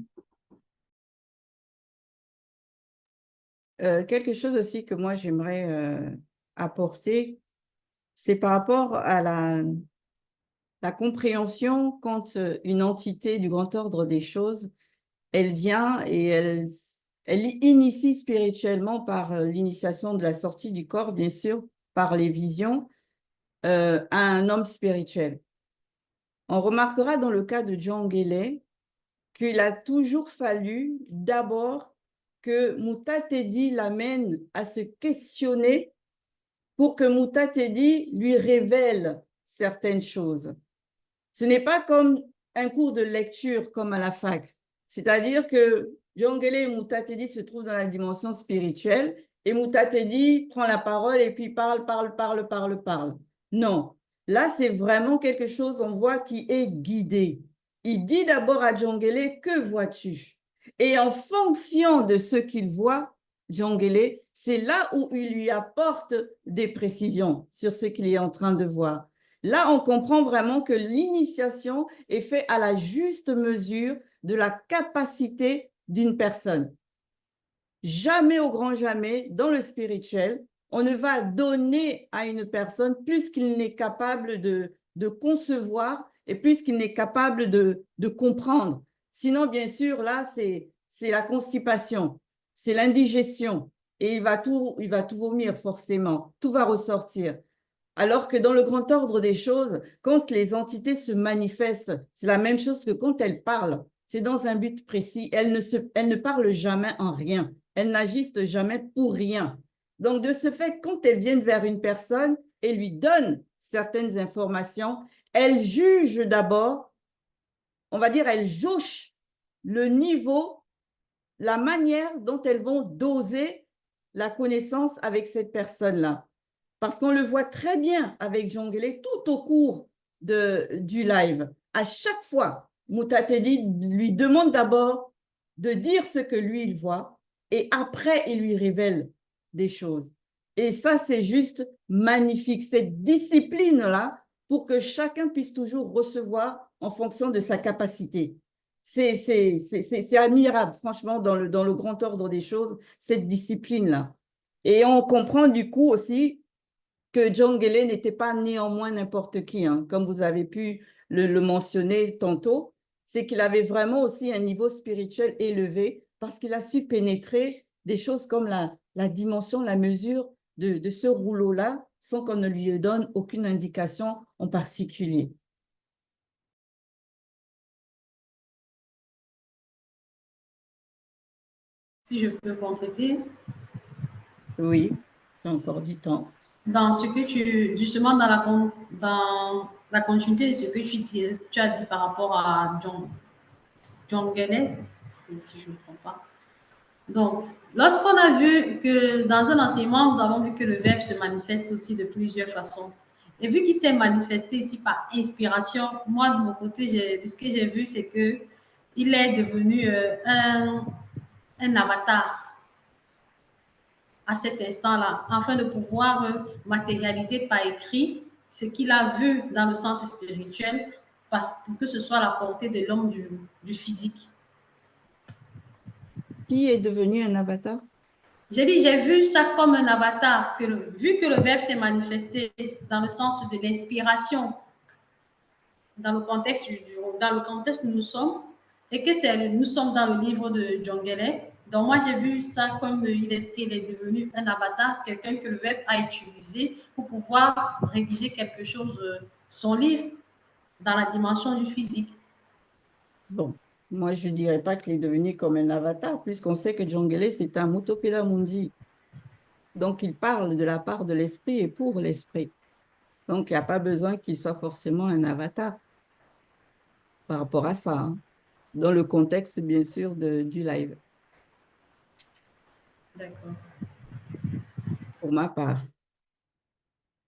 Quelque chose aussi que moi j'aimerais apporter, c'est par rapport à la compréhension quand une entité du grand ordre des choses, elle vient et elle initie spirituellement par l'initiation de la sortie du corps, bien sûr, par les visions, à un homme spirituel. On remarquera dans le cas de Djangele qu'il a toujours fallu d'abord que Mutatedi l'amène à se questionner pour que Mutatedi lui révèle certaines choses. Ce n'est pas comme un cours de lecture comme à la fac. C'est-à-dire que Djangele et Mutatedi se trouvent dans la dimension spirituelle et Mutatedi prend la parole et puis parle. Non, là c'est vraiment quelque chose, on voit, qui est guidé. Il dit d'abord à Djangele, que vois-tu? Et en fonction de ce qu'il voit, Djangele, c'est là où il lui apporte des précisions sur ce qu'il est en train de voir. Là, on comprend vraiment que l'initiation est faite à la juste mesure de la capacité d'une personne. Jamais au grand jamais, dans le spirituel, on ne va donner à une personne plus qu'il n'est capable de concevoir et plus qu'il n'est capable de comprendre. Sinon, bien sûr, là, c'est la constipation, c'est l'indigestion et il va tout vomir forcément, tout va ressortir. Alors que dans le grand ordre des choses, quand les entités se manifestent, c'est la même chose que quand elles parlent. C'est dans un but précis. Elles ne parlent jamais en rien. Elles n'agissent jamais pour rien. Donc, de ce fait, quand elles viennent vers une personne et lui donnent certaines informations, elles jugent d'abord, on va dire, elles jauchent le niveau, la manière dont elles vont doser la connaissance avec cette personne-là. Parce qu'on le voit très bien avec Jonguele tout au cours du live. À chaque fois, Moutatedi lui demande d'abord de dire ce que lui, il voit, et après, il lui révèle des choses. Et ça, c'est juste magnifique, cette discipline-là, pour que chacun puisse toujours recevoir en fonction de sa capacité. C'est admirable, franchement, dans le grand ordre des choses, cette discipline-là. Et on comprend du coup aussi que Jonguele n'était pas néanmoins n'importe qui, hein, comme vous avez pu le mentionner tantôt, c'est qu'il avait vraiment aussi un niveau spirituel élevé parce qu'il a su pénétrer des choses comme la dimension, la mesure de ce rouleau-là sans qu'on ne lui donne aucune indication en particulier. Si je peux compléter. Oui, j'ai encore du temps. Dans ce que justement, dans la continuité de ce que tu as dit par rapport à Jonguele, si je ne me trompe pas. Donc, lorsqu'on a vu que dans un enseignement, nous avons vu que le verbe se manifeste aussi de plusieurs façons. Et vu qu'il s'est manifesté ici par inspiration, moi, de mon côté, ce que j'ai vu, c'est que il est devenu un avatar à cet instant-là, afin de pouvoir matérialiser par écrit ce qu'il a vu dans le sens spirituel, pour que ce soit à la portée de l'homme du physique. Qui est devenu un avatar? J'ai dit, j'ai vu ça comme un avatar, vu que le verbe s'est manifesté dans le sens de l'inspiration, dans le contexte où nous sommes, et que nous sommes dans le livre de Jonguele. Donc moi, j'ai vu ça comme il est devenu un avatar, quelqu'un que le verbe a utilisé pour pouvoir rédiger quelque chose, son livre, dans la dimension du physique. Bon, moi, je ne dirais pas qu'il est devenu comme un avatar, puisqu'on sait que Jonguele, c'est un Mutopeda Mundi. Donc, il parle de la part de l'esprit et pour l'esprit. Donc, il n'y a pas besoin qu'il soit forcément un avatar par rapport à ça, hein, dans le contexte, bien sûr, du live. D'accord. Pour ma part.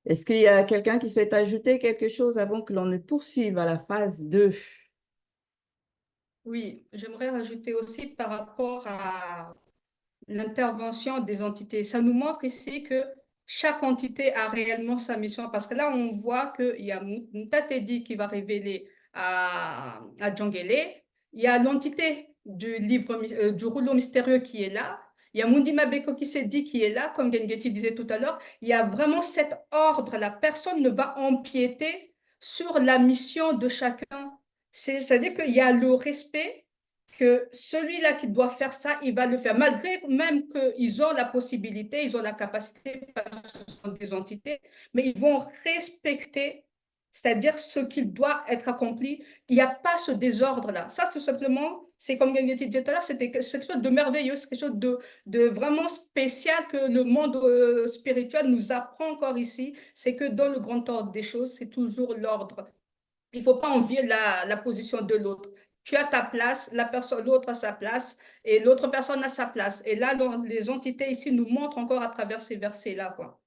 Est-ce qu'il y a quelqu'un qui souhaite ajouter quelque chose avant que l'on ne poursuive à la phase 2? Oui, j'aimerais rajouter aussi par rapport à l'intervention des entités. Ça nous montre ici que chaque entité a réellement sa mission parce que là, on voit qu'il y a Moutatedi qui va révéler à Jonguele. Il y a l'entité du rouleau mystérieux qui est là. Il y a Mundi Mabeko qui s'est dit qui est là, comme Gengeti disait tout à l'heure. Il y a vraiment cet ordre. La personne ne va empiéter sur la mission de chacun. C'est-à-dire qu'il y a le respect que celui-là qui doit faire ça, il va le faire, malgré même qu'ils ont la possibilité, ils ont la capacité, parce que ce sont des entités, mais ils vont respecter, c'est-à-dire ce qui doit être accompli. Il n'y a pas ce désordre-là. Ça, tout simplement, c'est comme Gengeti disait tout à l'heure, c'est quelque chose de merveilleux, c'est quelque chose de vraiment spécial que le monde spirituel nous apprend encore ici, c'est que dans le grand ordre des choses, c'est toujours l'ordre. Il ne faut pas envier la position de l'autre. Tu as ta place, l'autre a sa place, et l'autre personne a sa place. Et là, les entités ici nous montrent encore à travers ces versets-là, quoi.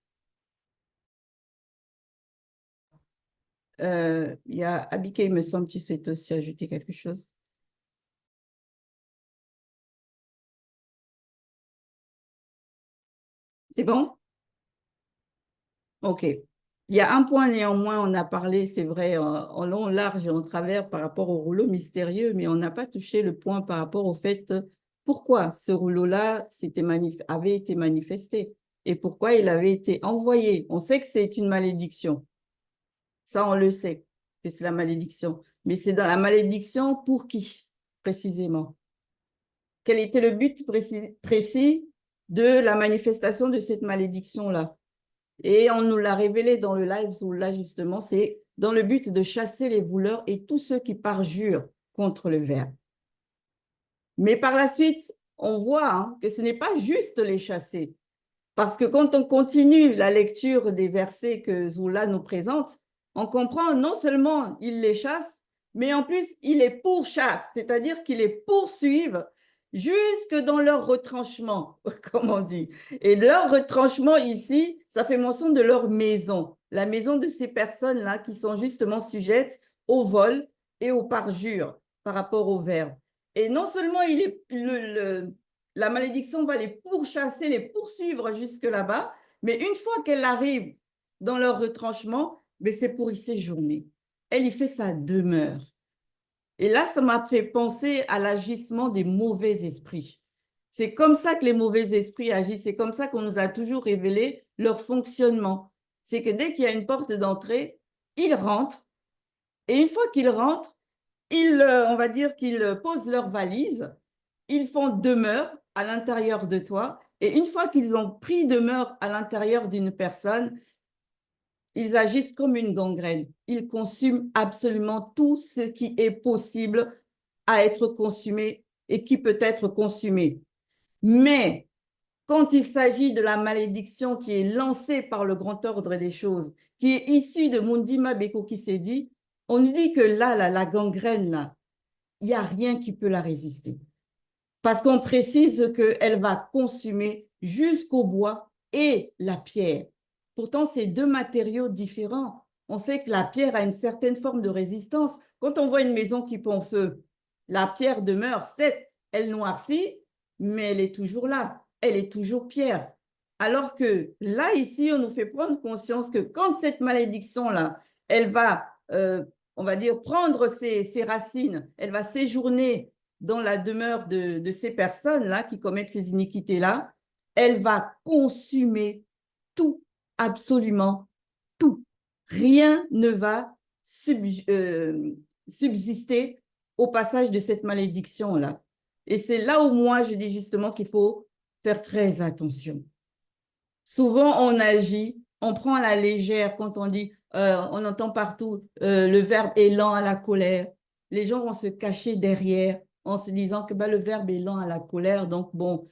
Il y a Abike, il me semble, tu souhaites aussi ajouter quelque chose. C'est bon? OK. Il y a un point néanmoins, on a parlé, c'est vrai, en long, large et en travers par rapport au rouleau mystérieux, mais on n'a pas touché le point par rapport au fait pourquoi ce rouleau-là avait été manifesté et pourquoi il avait été envoyé. On sait que c'est une malédiction. Ça, on le sait, que c'est la malédiction. Mais c'est dans la malédiction pour qui, précisément? Quel était le but précis de la manifestation de cette malédiction-là? Et on nous l'a révélé dans le live, où là, justement, c'est dans le but de chasser les voleurs et tous ceux qui parjurent contre le verbe. Mais par la suite, on voit que ce n'est pas juste les chasser. Parce que quand on continue la lecture des versets que Zoula nous présente, on comprend non seulement il les chasse, mais en plus, il les pourchasse, c'est-à-dire qu'il les poursuive jusque dans leur retranchement, comme on dit. Et leur retranchement ici, ça fait mention de leur maison, la maison de ces personnes-là qui sont justement sujettes au vol et au parjure par rapport au verbe. Et non seulement la malédiction va les pourchasser, les poursuivre jusque là-bas, mais une fois qu'elle arrive dans leur retranchement, c'est pour y séjourner. Elle y fait sa demeure. Et là, ça m'a fait penser à l'agissement des mauvais esprits. C'est comme ça que les mauvais esprits agissent. C'est comme ça qu'on nous a toujours révélé leur fonctionnement. C'est que dès qu'il y a une porte d'entrée, ils rentrent. Et une fois qu'ils rentrent, on va dire qu'ils posent leur valise. Ils font demeure à l'intérieur de toi. Et une fois qu'ils ont pris demeure à l'intérieur d'une personne, ils agissent comme une gangrène. Ils consument absolument tout ce qui est possible à être consumé et qui peut être consumé. Mais quand il s'agit de la malédiction qui est lancée par le grand ordre des choses, qui est issue de Mundima Beko Kisedi, on nous dit que là, la gangrène, là, il n'y a rien qui peut la résister. Parce qu'on précise qu'elle va consumer jusqu'au bois et la pierre. Pourtant, c'est deux matériaux différents. On sait que la pierre a une certaine forme de résistance. Quand on voit une maison qui prend feu, la pierre demeure, certes, elle noircit, mais elle est toujours là. Elle est toujours pierre. Alors que là, ici, on nous fait prendre conscience que quand cette malédiction-là, elle va, on va dire, prendre ses racines, elle va séjourner dans la demeure de ces personnes-là qui commettent ces iniquités-là, elle va consumer tout, absolument tout. Rien ne va subsister au passage de cette malédiction-là. Et c'est là où moi, je dis justement qu'il faut faire très attention. Souvent, on agit, on prend à la légère quand on dit, on entend partout le verbe est lent à la colère. Les gens vont se cacher derrière en se disant que le verbe est lent à la colère, donc bon,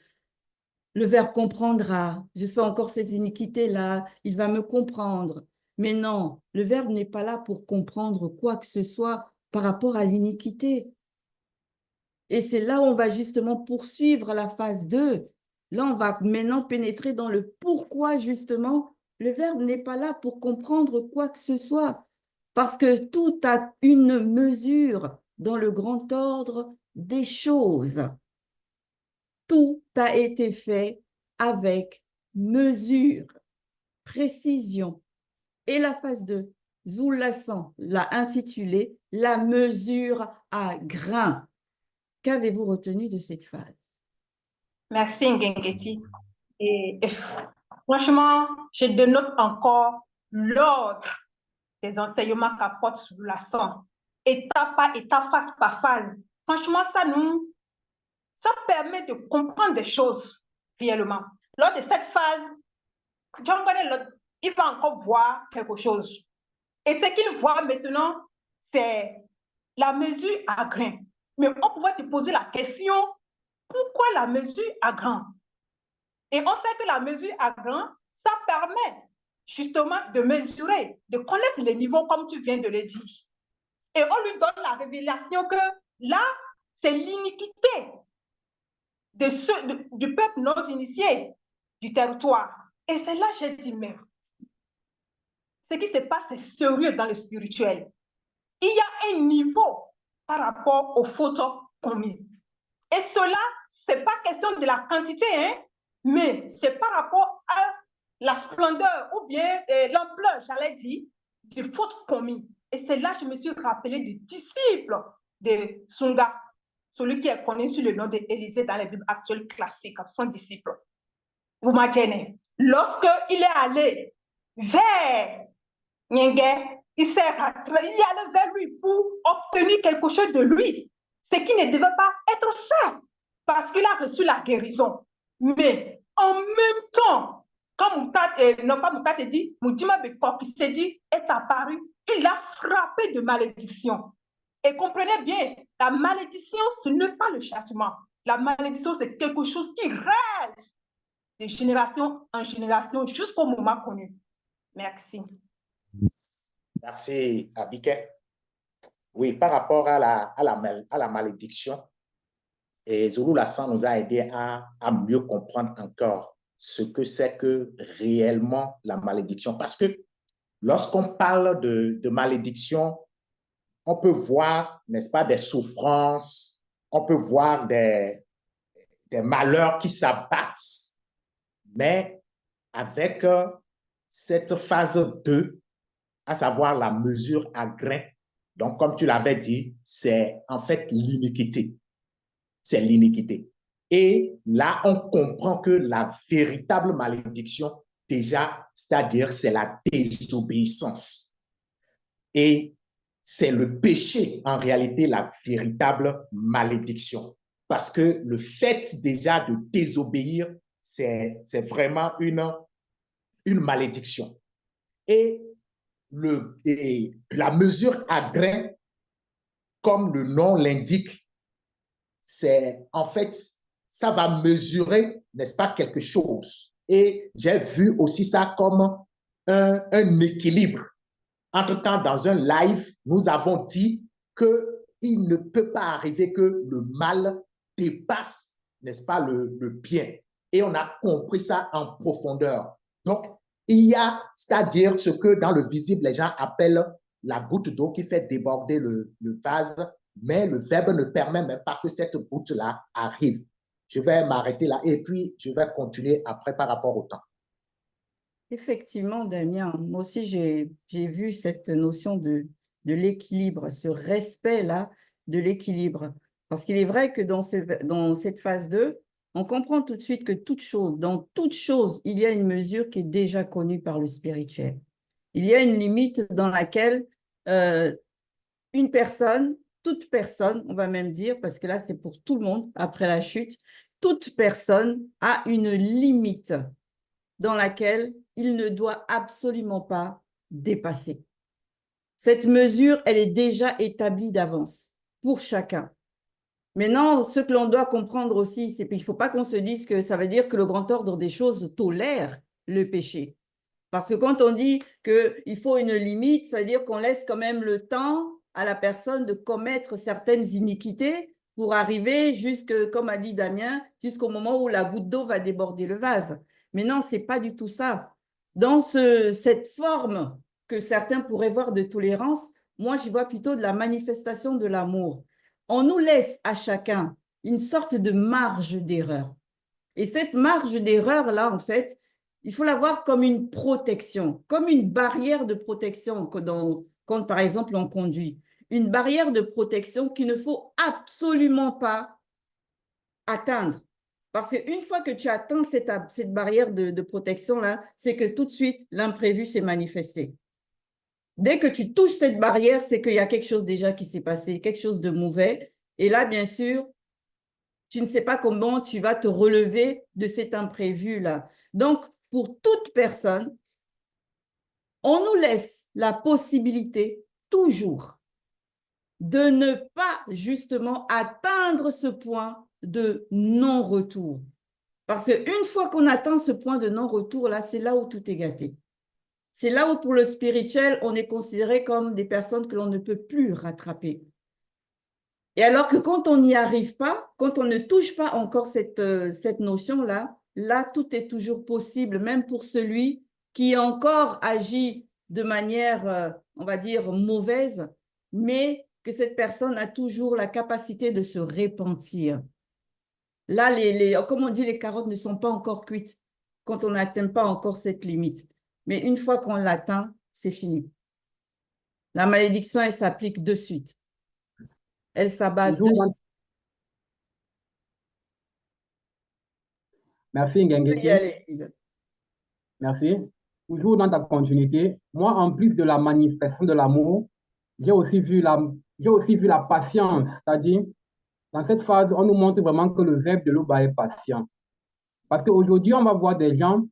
le verbe comprendra, je fais encore cette iniquité-là, il va me comprendre. Mais non, le verbe n'est pas là pour comprendre quoi que ce soit par rapport à l'iniquité. Et c'est là où on va justement poursuivre la phase 2. Là, on va maintenant pénétrer dans le pourquoi justement le verbe n'est pas là pour comprendre quoi que ce soit. Parce que tout a une mesure dans le grand ordre des choses. Tout a été fait avec mesure, précision. Et la phase 2, Zul Lassan l'a intitulée « La mesure à grain ». Qu'avez-vous retenu de cette phase? Merci Ngengeti. Et franchement, je dénote encore l'ordre des enseignements qu'apporte Zul Lassan, étape par étape, phase par phase. Franchement, ça permet de comprendre des choses réellement. Lors de cette phase, John Gordon, il va encore voir quelque chose. Et ce qu'il voit maintenant, c'est la mesure à grain. Mais on pourrait se poser la question, pourquoi la mesure à grain? Et on sait que la mesure à grain, ça permet justement de mesurer, de connaître les niveaux comme tu viens de le dire. Et on lui donne la révélation que là, c'est l'iniquité du peuple non initié du territoire. Et c'est là que j'ai dit, mais ce qui se passe, c'est sérieux dans le spirituel. Il y a un niveau par rapport aux fautes commises. Et cela, ce n'est pas question de la quantité, hein, mais c'est par rapport à la splendeur ou bien l'ampleur, j'allais dire, des fautes commises. Et c'est là que je me suis rappelé du disciple de Sunga, celui qui est connu sous le nom d'Élisée dans les Bibles actuelles classiques, son disciple. Vous m'imaginez, lorsqu'il est allé vers Nyenge, il est allé vers lui pour obtenir quelque chose de lui, ce qui ne devait pas être fait, parce qu'il a reçu la guérison. Mais en même temps, quand Moutate dit, Moudima Beko qui s'est dit, est apparu, il a frappé de malédiction. Et comprenez bien, la malédiction, ce n'est pas le châtiment. La malédiction, c'est quelque chose qui reste de génération en génération jusqu'au moment connu. Merci. Merci, Abike. Oui, par rapport à la malédiction, Et Zulu Lassan nous a aidé à mieux comprendre encore ce que c'est que réellement la malédiction. Parce que lorsqu'on parle de malédiction, on peut voir, n'est-ce pas, des souffrances, on peut voir des malheurs qui s'abattent. Mais avec cette phase 2, à savoir la mesure à grain, donc comme tu l'avais dit, c'est en fait l'iniquité. C'est l'iniquité. Et là, on comprend que la véritable malédiction, déjà, c'est-à-dire c'est la désobéissance. Et c'est le péché, en réalité, la véritable malédiction. Parce que le fait déjà de désobéir, c'est vraiment une malédiction. Et la mesure à grain, comme le nom l'indique, c'est en fait, ça va mesurer, n'est-ce pas, quelque chose. Et j'ai vu aussi ça comme un équilibre. Entre-temps, dans un live, nous avons dit qu'il ne peut pas arriver que le mal dépasse, n'est-ce pas, le bien. Et on a compris ça en profondeur. Donc, il y a, c'est-à-dire ce que dans le visible, les gens appellent la goutte d'eau qui fait déborder le vase, mais le verbe ne permet même pas que cette goutte-là arrive. Je vais m'arrêter là et puis je vais continuer après par rapport au temps. Effectivement, Damien, moi aussi j'ai vu cette notion de l'équilibre, ce respect-là de l'équilibre. Parce qu'il est vrai que dans cette phase 2, on comprend tout de suite que dans toute chose, il y a une mesure qui est déjà connue par le spirituel. Il y a une limite dans laquelle une personne, toute personne, on va même dire, parce que là c'est pour tout le monde après la chute, toute personne a une limite dans laquelle il ne doit absolument pas dépasser. Cette mesure, elle est déjà établie d'avance pour chacun. Maintenant, ce que l'on doit comprendre aussi, c'est qu'il ne faut pas qu'on se dise que ça veut dire que le grand ordre des choses tolère le péché. Parce que quand on dit qu'il faut une limite, ça veut dire qu'on laisse quand même le temps à la personne de commettre certaines iniquités pour arriver comme a dit Damien, jusqu'au moment où la goutte d'eau va déborder le vase. Mais non, ce n'est pas du tout ça. Dans cette forme que certains pourraient voir de tolérance, moi, je vois plutôt de la manifestation de l'amour. On nous laisse à chacun une sorte de marge d'erreur. Et cette marge d'erreur-là, en fait, il faut la voir comme une protection, comme une barrière de protection quand, par exemple, on conduit. Une barrière de protection qu'il ne faut absolument pas atteindre. Parce qu'une fois que tu atteins cette barrière de protection-là, c'est que tout de suite, l'imprévu s'est manifesté. Dès que tu touches cette barrière, c'est qu'il y a quelque chose déjà qui s'est passé, quelque chose de mauvais. Et là, bien sûr, tu ne sais pas comment tu vas te relever de cet imprévu-là. Donc, pour toute personne, on nous laisse la possibilité toujours de ne pas justement atteindre ce point de non-retour. Parce qu'une fois qu'on atteint ce point de non-retour, là, c'est là où tout est gâté. C'est là où pour le spirituel, on est considéré comme des personnes que l'on ne peut plus rattraper. Et alors que quand on n'y arrive pas, quand on ne touche pas encore cette notion-là, là, tout est toujours possible, même pour celui qui encore agit de manière, on va dire, mauvaise, mais que cette personne a toujours la capacité de se repentir. Là, comme on dit, les carottes ne sont pas encore cuites quand on n'atteint pas encore cette limite. Mais une fois qu'on l'atteint, c'est fini. La malédiction, elle s'applique de suite. Elle s'abat de suite. Merci, Nguengeti. Merci. Toujours dans ta continuité, moi, en plus de la manifestation de l'amour, j'ai aussi vu la patience. C'est-à-dire, dans cette phase, on nous montre vraiment que le verbe de l'Oba est patient. Parce qu'aujourd'hui, on va voir des gens,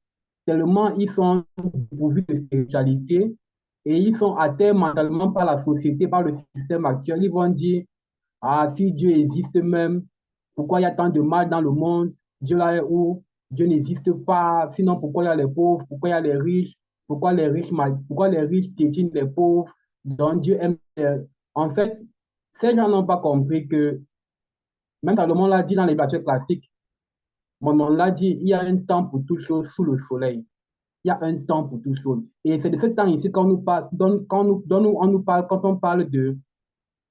tellement ils sont dépourvus de spiritualité et ils sont atteints mentalement par la société, par le système actuel. Ils vont dire, ah, si Dieu existe même, pourquoi il y a tant de mal dans le monde? Dieu là est où? Dieu n'existe pas. Sinon, pourquoi il y a les pauvres? Pourquoi il y a les riches? Pourquoi les riches piétinent les pauvres? Donc Dieu aime. En fait, ces gens n'ont pas compris que Même Salomon l'a dit dans les littératures classiques. On l'a dit, il y a un temps pour toute chose sous le soleil. Il y a un temps pour toute chose. Et c'est de ce temps ici qu'on nous parle, on nous parle quand on parle de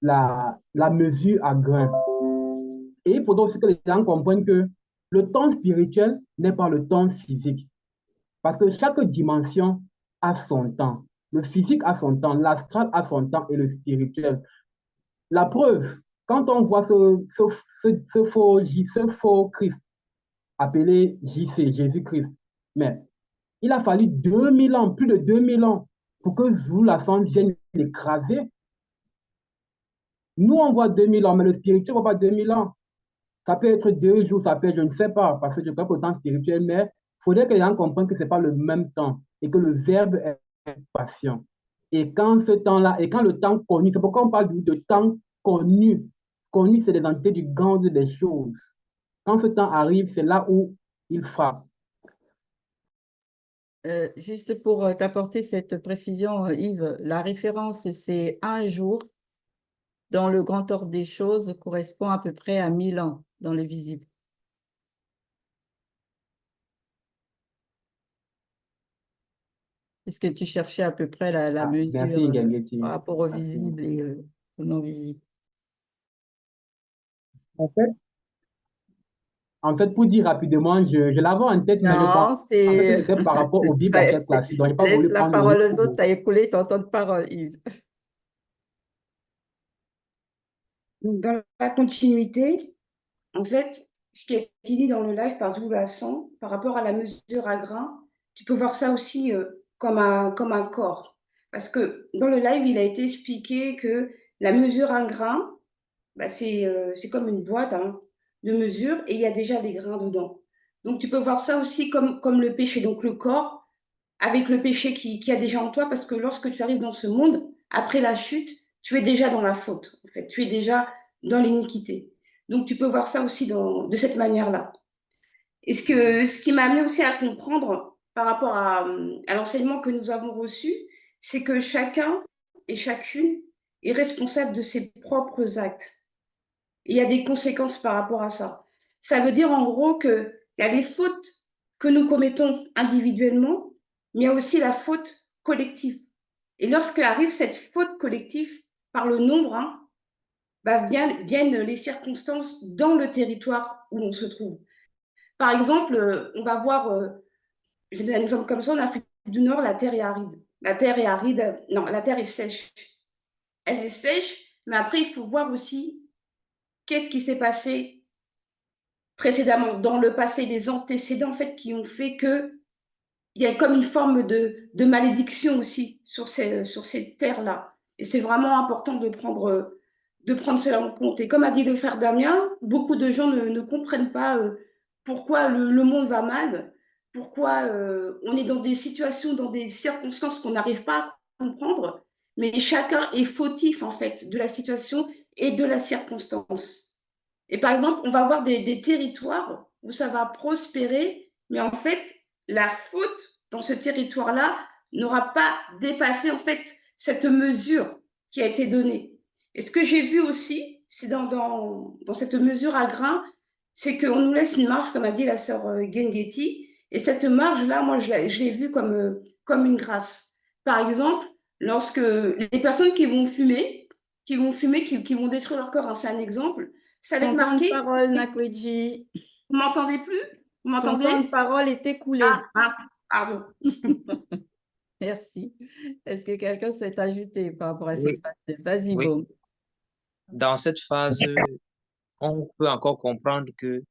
la mesure à grain. Et il faudra aussi que les gens comprennent que le temps spirituel n'est pas le temps physique. Parce que chaque dimension a son temps. Le physique a son temps, l'astral a son temps et le spirituel. La preuve, quand on voit ce faux Christ appelé JC, Jésus-Christ, mais il a fallu 2000 ans, plus de 2000 ans, pour que Zulu-Lassonde vienne l'écraser. Nous, on voit 2000 ans, mais le spirituel ne voit pas 2000 ans. Ça peut être 2 jours, ça peut être, je ne sais pas, parce que je crois qu'au temps spirituel, mais il faudrait que les gens comprennent que ce n'est pas le même temps et que le verbe est patient. Et quand ce temps-là, et quand le temps connu, c'est pourquoi on parle de temps connu. Connu, c'est les entités du grand des choses. Quand ce temps arrive, c'est là où il frappe. Juste pour t'apporter cette précision, Yves, la référence, c'est un jour dans le grand ordre des choses correspond à peu près à 1000 ans dans le visible. Puisque tu cherchais à peu près la Merci, mesure Ngengeti. par rapport au Merci. visible et au non visible. En fait, pour dire rapidement, je l'avais en tête, mais Non, en fait, c'était par rapport au Bible ça- classique. Donc, je n'ai pas laisse voulu la prendre le parole risque aux autres, tu as écoulé ton temps de parole, Yves. Donc, dans la continuité, en fait, ce qui est dit dans le live par Zulu-Lassonde, par rapport à la mesure à grain, tu peux voir ça aussi comme un corps. Parce que dans le live, il a été expliqué que la mesure à grain, bah, c'est comme une boîte de mesure et il y a déjà des grains dedans. Donc, tu peux voir ça aussi comme le péché, donc le corps, avec le péché qui a déjà en toi, parce que lorsque tu arrives dans ce monde, après la chute, tu es déjà dans la faute, en fait, tu es déjà dans l'iniquité. Donc tu peux voir ça aussi de cette manière-là. Et ce qui m'a amené aussi à comprendre par rapport à l'enseignement que nous avons reçu, c'est que chacun et chacune est responsable de ses propres actes. Et il y a des conséquences par rapport à ça. Ça veut dire en gros qu'il y a les fautes que nous commettons individuellement, mais il y a aussi la faute collective. Et lorsqu'arrive cette faute collective par le nombre, viennent les circonstances dans le territoire où l'on se trouve. Par exemple, on va voir, je donne un exemple comme ça, en Afrique du Nord, la terre est aride. La terre est aride, non, la terre est sèche. Elle est sèche, mais après, il faut voir aussi qu'est-ce qui s'est passé précédemment, dans le passé, les antécédents en fait, qui ont fait que il y a comme une forme de malédiction aussi sur ces terres-là. Et c'est vraiment important de prendre cela en compte. Et comme a dit le frère Damien, beaucoup de gens ne comprennent pas pourquoi le monde va mal, pourquoi on est dans des situations, dans des circonstances qu'on n'arrive pas à comprendre, mais chacun est fautif en fait de la situation et de la circonstance. Et par exemple, on va avoir des territoires où ça va prospérer, mais en fait, la faute dans ce territoire-là n'aura pas dépassé en fait cette mesure qui a été donnée. Et ce que j'ai vu aussi, c'est dans cette mesure à grain, c'est qu'on nous laisse une marge, comme a dit la sœur Gengeti, et cette marge-là, moi, je l'ai vue comme une grâce. Par exemple, lorsque les personnes qui vont fumer, qui vont détruire leur corps, c'est un exemple, ça va être Ton temps de marqué. parole, Nakweji. Vous m'entendez plus? Vous Ton temps de m'entendez? parole est écoulé. Ah, mince, pardon. Merci. Est-ce que quelqu'un s'est ajouté par rapport à Oui, cette phase? Vas-y, oui. Baume. Dans cette phase, on peut encore comprendre que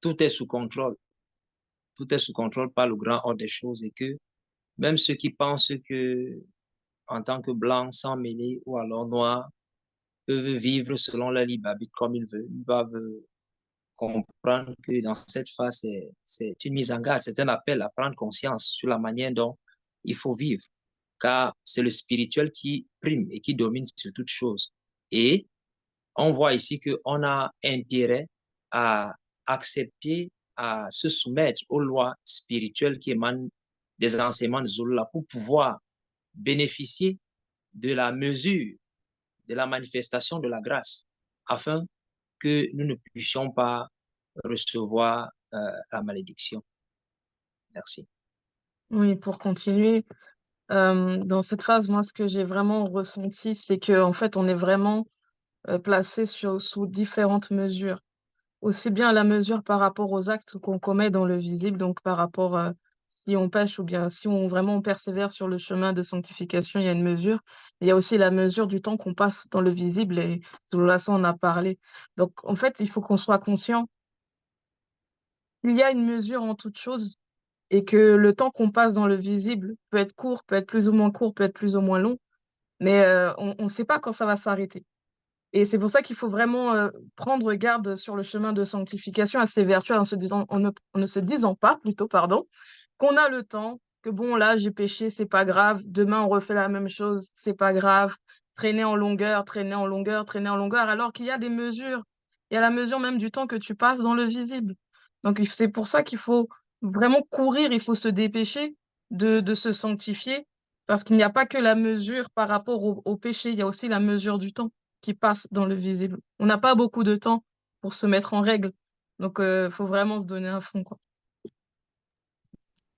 tout est sous contrôle. Tout est sous contrôle par le grand ordre des choses et que même ceux qui pensent que, en tant que blancs, sans mêler ou alors noirs, peuvent vivre selon leur libre arbitre comme ils veulent, ils doivent comprendre que dans cette phase, c'est une mise en garde, c'est un appel à prendre conscience sur la manière dont il faut vivre, car c'est le spirituel qui prime et qui domine sur toute chose. Et on voit ici qu'on a intérêt à accepter, à se soumettre aux lois spirituelles qui émanent des enseignements de Zola pour pouvoir bénéficier de la mesure, de la manifestation de la grâce, afin que nous ne puissions pas recevoir la malédiction. Merci. Oui, pour continuer, dans cette phase, moi, ce que j'ai vraiment ressenti, c'est qu'en fait, on est vraiment placé sous différentes mesures. Aussi bien la mesure par rapport aux actes qu'on commet dans le visible, donc par rapport si on pêche ou bien si on vraiment on persévère sur le chemin de sanctification, il y a une mesure. Il y a aussi la mesure du temps qu'on passe dans le visible et Zoulassa en a parlé. Donc en fait, il faut qu'on soit conscient qu'il y a une mesure en toute chose et que le temps qu'on passe dans le visible peut être court, peut être plus ou moins court, peut être plus ou moins long, mais on ne sait pas quand ça va s'arrêter. Et c'est pour ça qu'il faut vraiment prendre garde sur le chemin de sanctification à ses vertus en ne se disant pas, plutôt, pardon, qu'on a le temps, que bon, là, j'ai péché, c'est pas grave, demain, on refait la même chose, c'est pas grave, traîner en longueur, traîner en longueur, traîner en longueur, alors qu'il y a des mesures. Il y a la mesure même du temps que tu passes dans le visible. Donc, c'est pour ça qu'il faut vraiment courir, il faut se dépêcher de se sanctifier, parce qu'il n'y a pas que la mesure par rapport au péché, il y a aussi la mesure du temps qui passe dans le visible. On n'a pas beaucoup de temps pour se mettre en règle. Donc, il faut vraiment se donner à fond, quoi.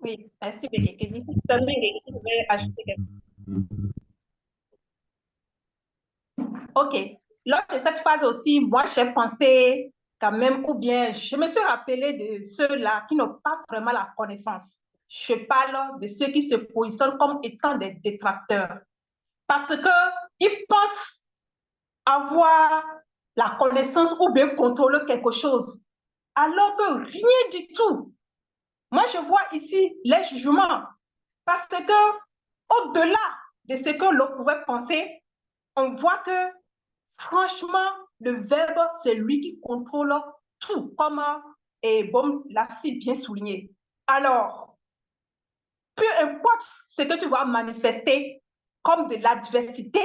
Oui, merci Bénédicte. D'ici seulement, je vais ajouter quelque chose. OK. Lors de cette phase aussi, moi, j'ai pensé quand même, ou bien je me suis rappelé de ceux-là qui n'ont pas vraiment la connaissance. Je parle de ceux qui se positionnent comme étant des détracteurs. Parce qu'ils pensent avoir la connaissance ou bien contrôler quelque chose, alors que rien du tout. Moi, je vois ici les jugements, parce que au-delà de ce que l'on pouvait penser, on voit que franchement, le verbe, c'est lui qui contrôle tout, comme Bohm l'a si bien souligné. Alors, peu importe ce que tu vas manifester comme de l'adversité,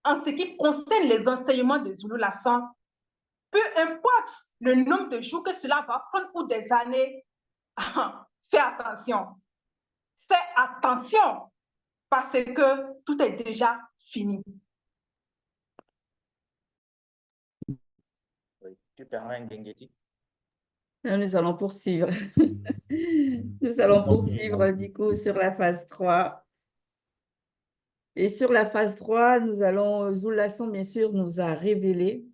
en ce qui concerne les enseignements de Zulu Lassan, peu importe le nombre de jours que cela va prendre ou des années, fais attention. Fais attention parce que tout est déjà fini. Oui, tu permets, Ngengeti? Nous allons poursuivre. Nous allons poursuivre du coup sur la phase 3. Et sur la phase 3, Zulu Lassan, bien sûr, nous a révélé,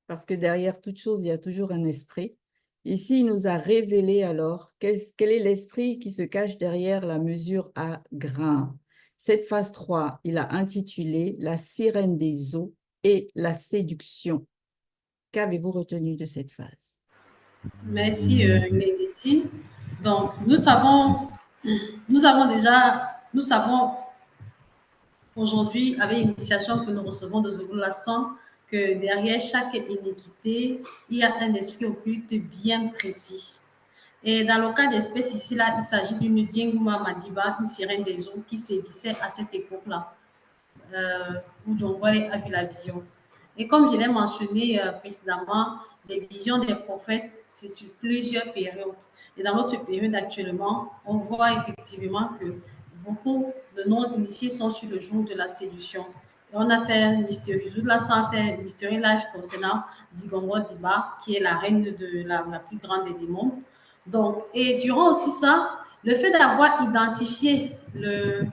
parce que derrière toute chose, il y a toujours un esprit. Ici, il nous a révélé alors quel est l'esprit qui se cache derrière la mesure à grains. Cette phase 3, il a intitulé « La sirène des eaux et la séduction ». Qu'avez-vous retenu de cette phase? Merci, Ngengeti. Donc, nous savons aujourd'hui, avec l'initiation que nous recevons de Zulu Lassan, que derrière chaque iniquité, il y a un esprit occulte bien précis. Et dans le cas d'espèce ici, là, il s'agit d'une Djenguma Madiba, une sirène des eaux qui sévissait à cette époque-là, où Djongole a vu la vision. Et comme je l'ai mentionné précédemment, les visions des prophètes, c'est sur plusieurs périodes. Et dans notre période actuellement, on voit effectivement que beaucoup de nos initiés sont sur le jour de la séduction. Et on a fait un mystérieux, là, ça a fait un mystérieux live concernant Digongo Diba, qui est la reine de la plus grande des démons. Donc, et durant aussi ça, le fait d'avoir identifié le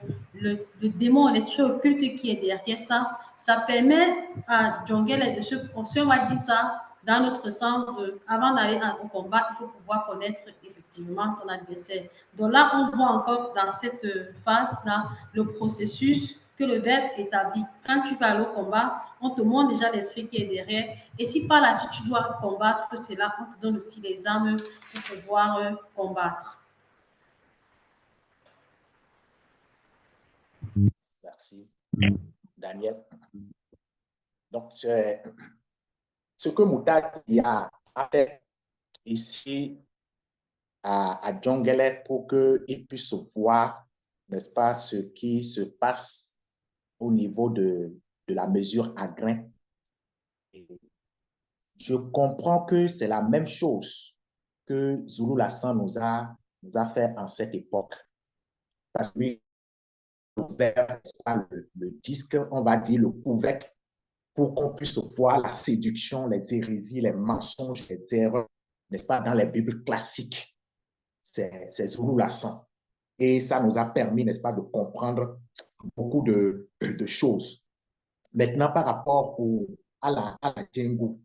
démon, l'esprit occulte qui est derrière ça, ça permet à Djongel de se, si on va dire ça, dans notre sens, avant d'aller au combat, il faut pouvoir connaître effectivement ton adversaire. Donc là, on voit encore dans cette phase-là le processus que le verbe établit. Quand tu vas aller au combat, on te montre déjà l'esprit qui est derrière. Et si par la suite tu dois combattre cela, on te donne aussi les armes pour pouvoir combattre. Merci. Daniel. Donc, ce que Moutad a fait ici à Djongele pour qu'il puisse voir, n'est-ce pas, ce qui se passe au niveau de la mesure à grains. Et je comprends que c'est la même chose que Zulu Lassan nous a fait en cette époque. Parce que le disque, on va dire le couvercle, pour qu'on puisse voir la séduction, les hérésies, les mensonges, les erreurs, n'est-ce pas, dans les Bibles classiques. C'est Zulu Lasson. Et ça nous a permis, n'est-ce pas, de comprendre beaucoup de choses. Maintenant, par rapport à la Djengu,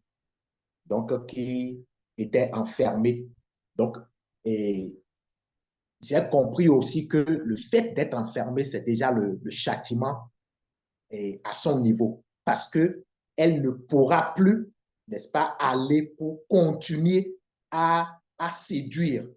donc, qui était enfermée. Donc, j'ai compris aussi que le fait d'être enfermée, c'est déjà le châtiment à son niveau. Parce qu'elle ne pourra plus, n'est-ce pas, aller pour continuer à séduire.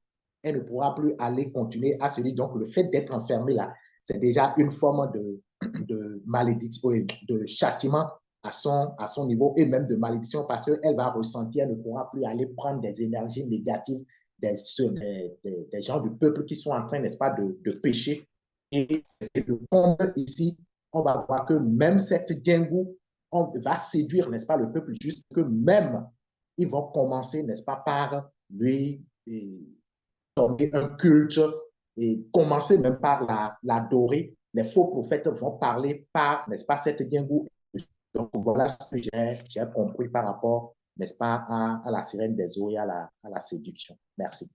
Elle ne pourra plus aller continuer à séduire. Donc, le fait d'être enfermée là, c'est déjà une forme de malédiction, de châtiment à son niveau et même de malédiction parce qu'elle va ressentir, elle ne pourra plus aller prendre des énergies négatives des gens du peuple qui sont en train, n'est-ce pas, de pécher. Et le monde ici, on va voir que même cette Djengu, on va séduire, n'est-ce pas, le peuple jusque même, ils vont commencer, n'est-ce pas, par lui donner un culte et commencer même par l'adorer. Les faux prophètes vont parler par, n'est-ce pas, cette Djengu. Donc, voilà ce que j'ai compris par rapport, n'est-ce pas, à la sirène des eaux et à la séduction. Merci.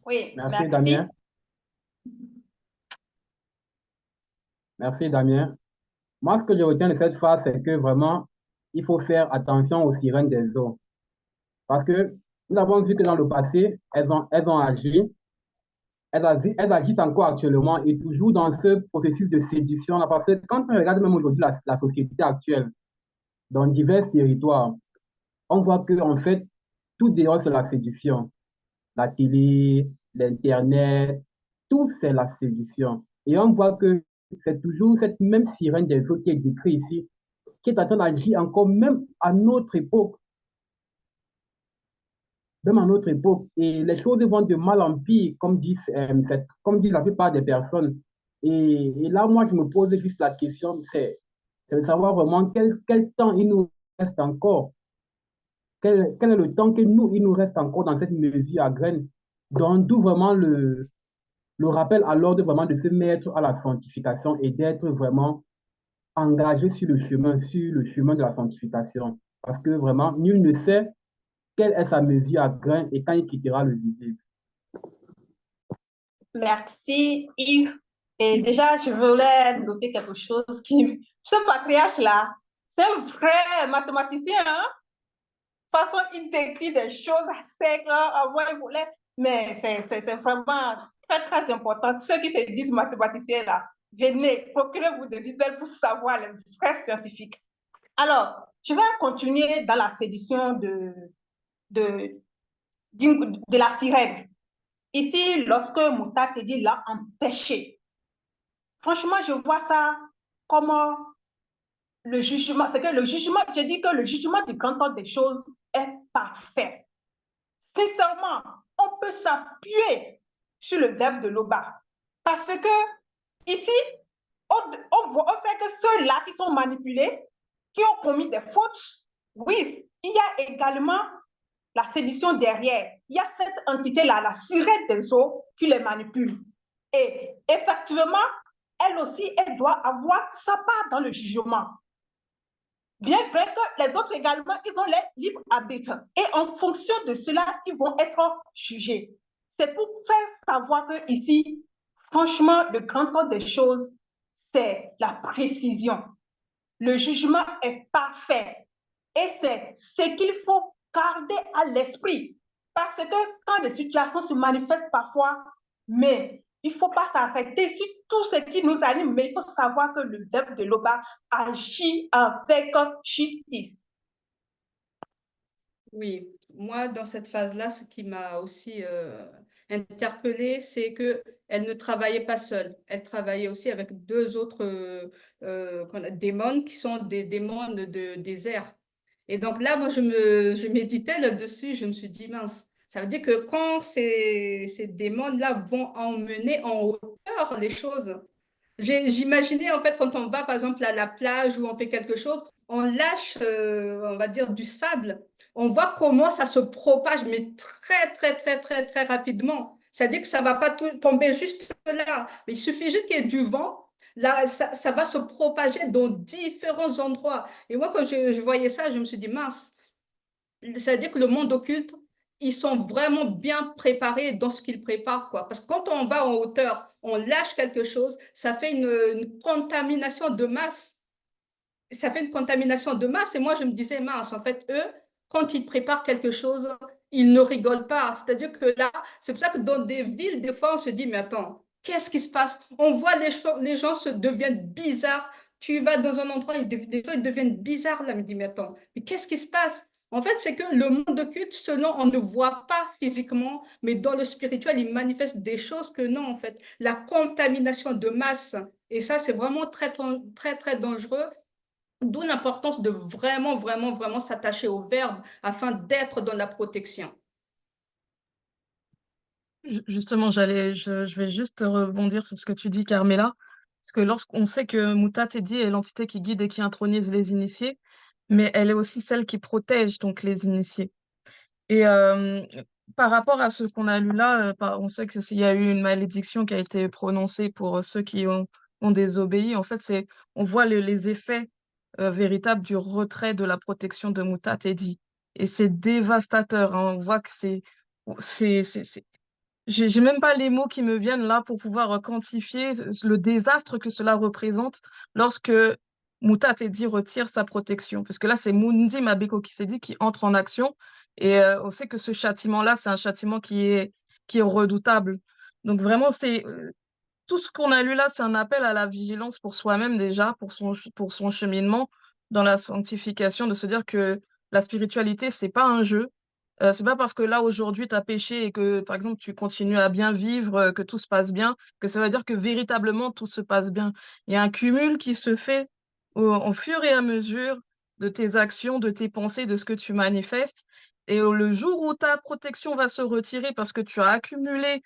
Oui, merci. Damien. Merci, Damien. Moi, ce que je retiens de cette phrase, c'est que vraiment, il faut faire attention aux sirènes des eaux. Parce que nous avons vu que dans le passé, elles ont agi, elles agissent encore actuellement et toujours dans ce processus de séduction. Parce que quand on regarde même aujourd'hui la société actuelle, dans divers territoires, on voit qu'en fait, tout déroule sur la séduction. La télé, l'Internet, tout c'est la séduction. Et on voit que c'est toujours cette même sirène des eaux qui est décrite ici, qui est en train d'agir encore même à notre époque. Même à notre époque. Et les choses vont de mal en pire, comme disent la plupart des personnes. Et là, moi, je me pose juste la question, c'est de savoir vraiment quel temps il nous reste encore. Quel est le temps il nous reste encore dans cette mesure à graines. Donc, d'où vraiment le rappel à l'ordre vraiment de se mettre à la sanctification et d'être vraiment engagé sur le chemin de la sanctification. Parce que vraiment, nul ne sait quelle est sa mesure à grain et quand il quittera le visible. Merci Yves. Et déjà, je voulais noter quelque chose ce patriarche-là, c'est un vrai mathématicien, hein? Façon, il décrit des choses assez claires, mais c'est vraiment très, très important. Ceux qui se disent mathématiciens, là, venez, procurez-vous des Bibles pour savoir les vrais scientifiques. Alors, je vais continuer dans la séduction de la sirène. Ici, lorsque Mouta te dit l'a empêché, franchement, je vois ça comme le jugement. C'est que le jugement, je dis que le jugement du grand ordre des choses est parfait. Sincèrement, on peut s'appuyer sur le verbe de Loba. Parce que ici, on fait que ceux-là qui sont manipulés, qui ont commis des fautes, oui, il y a également la séduction derrière. Il y a cette entité-là, la sirène des eaux, qui les manipule. Et effectivement, elle aussi, elle doit avoir sa part dans le jugement. Bien vrai que les autres également, ils ont les libres arbitres. Et en fonction de cela, ils vont être jugés. C'est pour faire savoir que ici, franchement, le grand ordre des choses, c'est la précision. Le jugement est parfait. Et c'est ce qu'il faut garder à l'esprit. Parce que quand des situations se manifestent parfois, mais il ne faut pas s'arrêter sur tout ce qui nous anime, mais il faut savoir que le verbe de Loba agit avec justice. Oui, moi, dans cette phase-là, ce qui m'a aussi interpellée, c'est qu'elle ne travaillait pas seule. Elle travaillait aussi avec deux autres démons qui sont des démons de désert. Et donc là, moi, je méditais là-dessus, je me suis dit, mince, ça veut dire que quand ces démons-là vont emmener en hauteur les choses, j'imaginais en fait quand on va par exemple à la plage où on fait quelque chose, on lâche, on va dire, du sable, on voit comment ça se propage, mais très, très, très, très, très rapidement. C'est-à-dire que ça ne va pas tomber juste là, mais il suffit juste qu'il y ait du vent. là, ça va se propager dans différents endroits. Et moi, quand je voyais ça, je me suis dit, mince, c'est-à-dire que le monde occulte, ils sont vraiment bien préparés dans ce qu'ils préparent, quoi. Parce que quand on va en hauteur, on lâche quelque chose, ça fait une contamination de masse. Ça fait une contamination de masse. Et moi, je me disais, mince, en fait, eux, quand ils préparent quelque chose, ils ne rigolent pas. C'est-à-dire que là, c'est pour ça que dans des villes, des fois, on se dit, mais attends, qu'est-ce qui se passe? On voit les gens se deviennent bizarres. Tu vas dans un endroit, des fois, ils deviennent bizarres. Là, je me dis, mais attends, mais qu'est-ce qui se passe? En fait, c'est que le monde occulte, selon, on ne voit pas physiquement, mais dans le spirituel, il manifeste des choses que non, en fait. La contamination de masse, et ça, c'est vraiment très, très, très dangereux. D'où l'importance de vraiment, vraiment, vraiment s'attacher au verbe afin d'être dans la protection. Justement, je vais juste rebondir sur ce que tu dis, Carmela, parce que lorsqu'on sait que Muta Tedi est l'entité qui guide et qui intronise les initiés, mais elle est aussi celle qui protège donc les initiés. Et par rapport à ce qu'on a lu là, on sait qu'il y a eu une malédiction qui a été prononcée pour ceux qui ont désobéi. En fait, on voit les effets véritables du retrait de la protection de Muta Tedi. Et c'est dévastateur, hein. On voit que j'ai même pas les mots qui me viennent là pour pouvoir quantifier le désastre que cela représente lorsque Muta Tedi retire sa protection. Parce que là, c'est Mundi Mabeko Kisedi qui entre en action. Et on sait que ce châtiment-là, c'est un châtiment qui est redoutable. Donc vraiment, tout ce qu'on a lu là, c'est un appel à la vigilance pour soi-même déjà, pour son cheminement dans la sanctification, de se dire que la spiritualité, c'est pas un jeu. C'est pas parce que là, aujourd'hui, tu as péché et que, par exemple, tu continues à bien vivre, que tout se passe bien, que ça veut dire que véritablement tout se passe bien. Il y a un cumul qui se fait au fur et à mesure de tes actions, de tes pensées, de ce que tu manifestes. Et le jour où ta protection va se retirer parce que tu as accumulé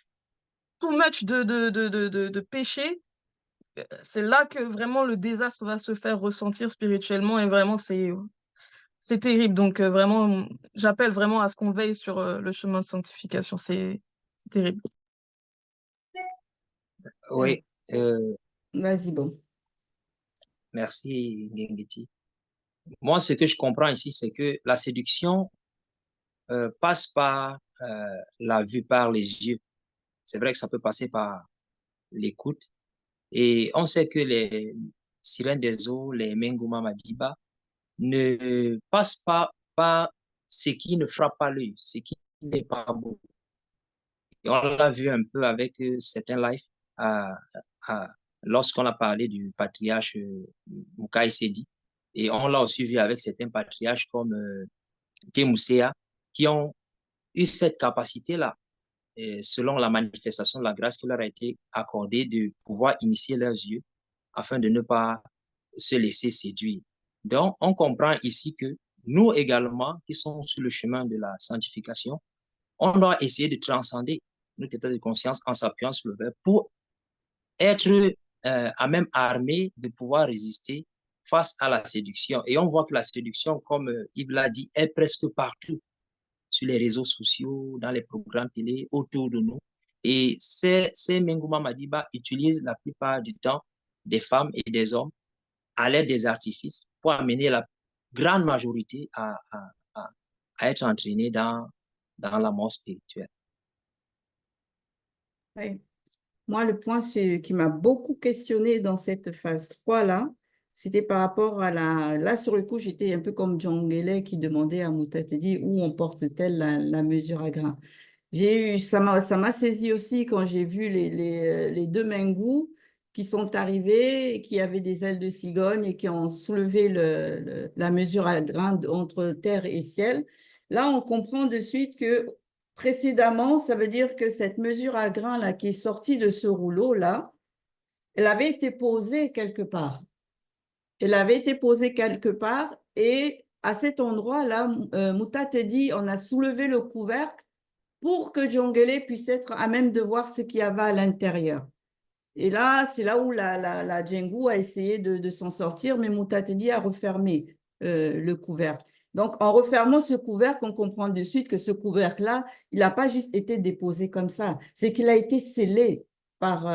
too much de péché, c'est là que vraiment le désastre va se faire ressentir spirituellement et vraiment c'est terrible. Donc vraiment, j'appelle vraiment à ce qu'on veille sur le chemin de sanctification. C'est terrible. Oui, Vas-y, bon. merci, Ngengeti. Moi, ce que je comprends ici, c'est que la séduction passe par la vue par les yeux. C'est vrai que ça peut passer par l'écoute. Et on sait que les sirènes des eaux, les Menguma Madiba, ne passent pas par ce qui ne frappe pas l'œil, ce qui n'est pas beau. Et on l'a vu un peu avec certains lives lorsqu'on a parlé du patriarche Mukai Sedi. Et on l'a aussi vu avec certains patriarches comme Temoussea qui ont eu cette capacité-là, selon la manifestation de la grâce qui leur a été accordée, de pouvoir initier leurs yeux afin de ne pas se laisser séduire. Donc, on comprend ici que nous également, qui sommes sur le chemin de la sanctification, on doit essayer de transcender notre état de conscience en s'appuyant sur le verbe pour être à même armé de pouvoir résister face à la séduction. Et on voit que la séduction, comme Yves l'a dit, est presque partout, sur les réseaux sociaux, dans les programmes télé, autour de nous. Et ces Menguma Madiba utilisent la plupart du temps des femmes et des hommes à l'aide des artifices pour amener la grande majorité à être entraînés dans la mort spirituelle. Oui. Moi, le point qui m'a beaucoup questionné dans cette phase 3-là, c'était par rapport à la... Là, sur le coup, j'étais un peu comme Djongele qui demandait à Muta Tedi où on porte-t-elle la mesure à grain. Ça m'a saisi aussi quand j'ai vu les deux Mengu qui sont arrivés, qui avaient des ailes de cigogne et qui ont soulevé la mesure à grain entre terre et ciel. Là, on comprend de suite que précédemment, ça veut dire que cette mesure à grain là, qui est sortie de ce rouleau-là, elle avait été posée quelque part. Elle avait été posée quelque part et à cet endroit-là, Muta Tedi, on a soulevé le couvercle pour que Djongele puisse être à même de voir ce qu'il y avait à l'intérieur. Et là, c'est là où la Djengu a essayé de s'en sortir, mais Muta Tedi a refermé le couvercle. Donc, en refermant ce couvercle, on comprend de suite que ce couvercle-là, il n'a pas juste été déposé comme ça, c'est qu'il a été scellé par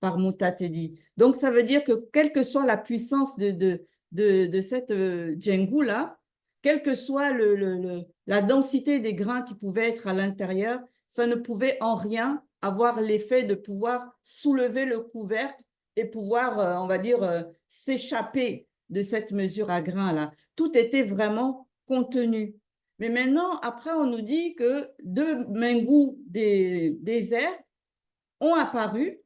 par Mutatedi. Donc, ça veut dire que quelle que soit la puissance de cette Djengu-là, quelle que soit la densité des grains qui pouvaient être à l'intérieur, ça ne pouvait en rien avoir l'effet de pouvoir soulever le couvercle et pouvoir, on va dire, s'échapper de cette mesure à grains-là. Tout était vraiment contenu. Mais maintenant, après, on nous dit que deux Mengu des déserts ont apparu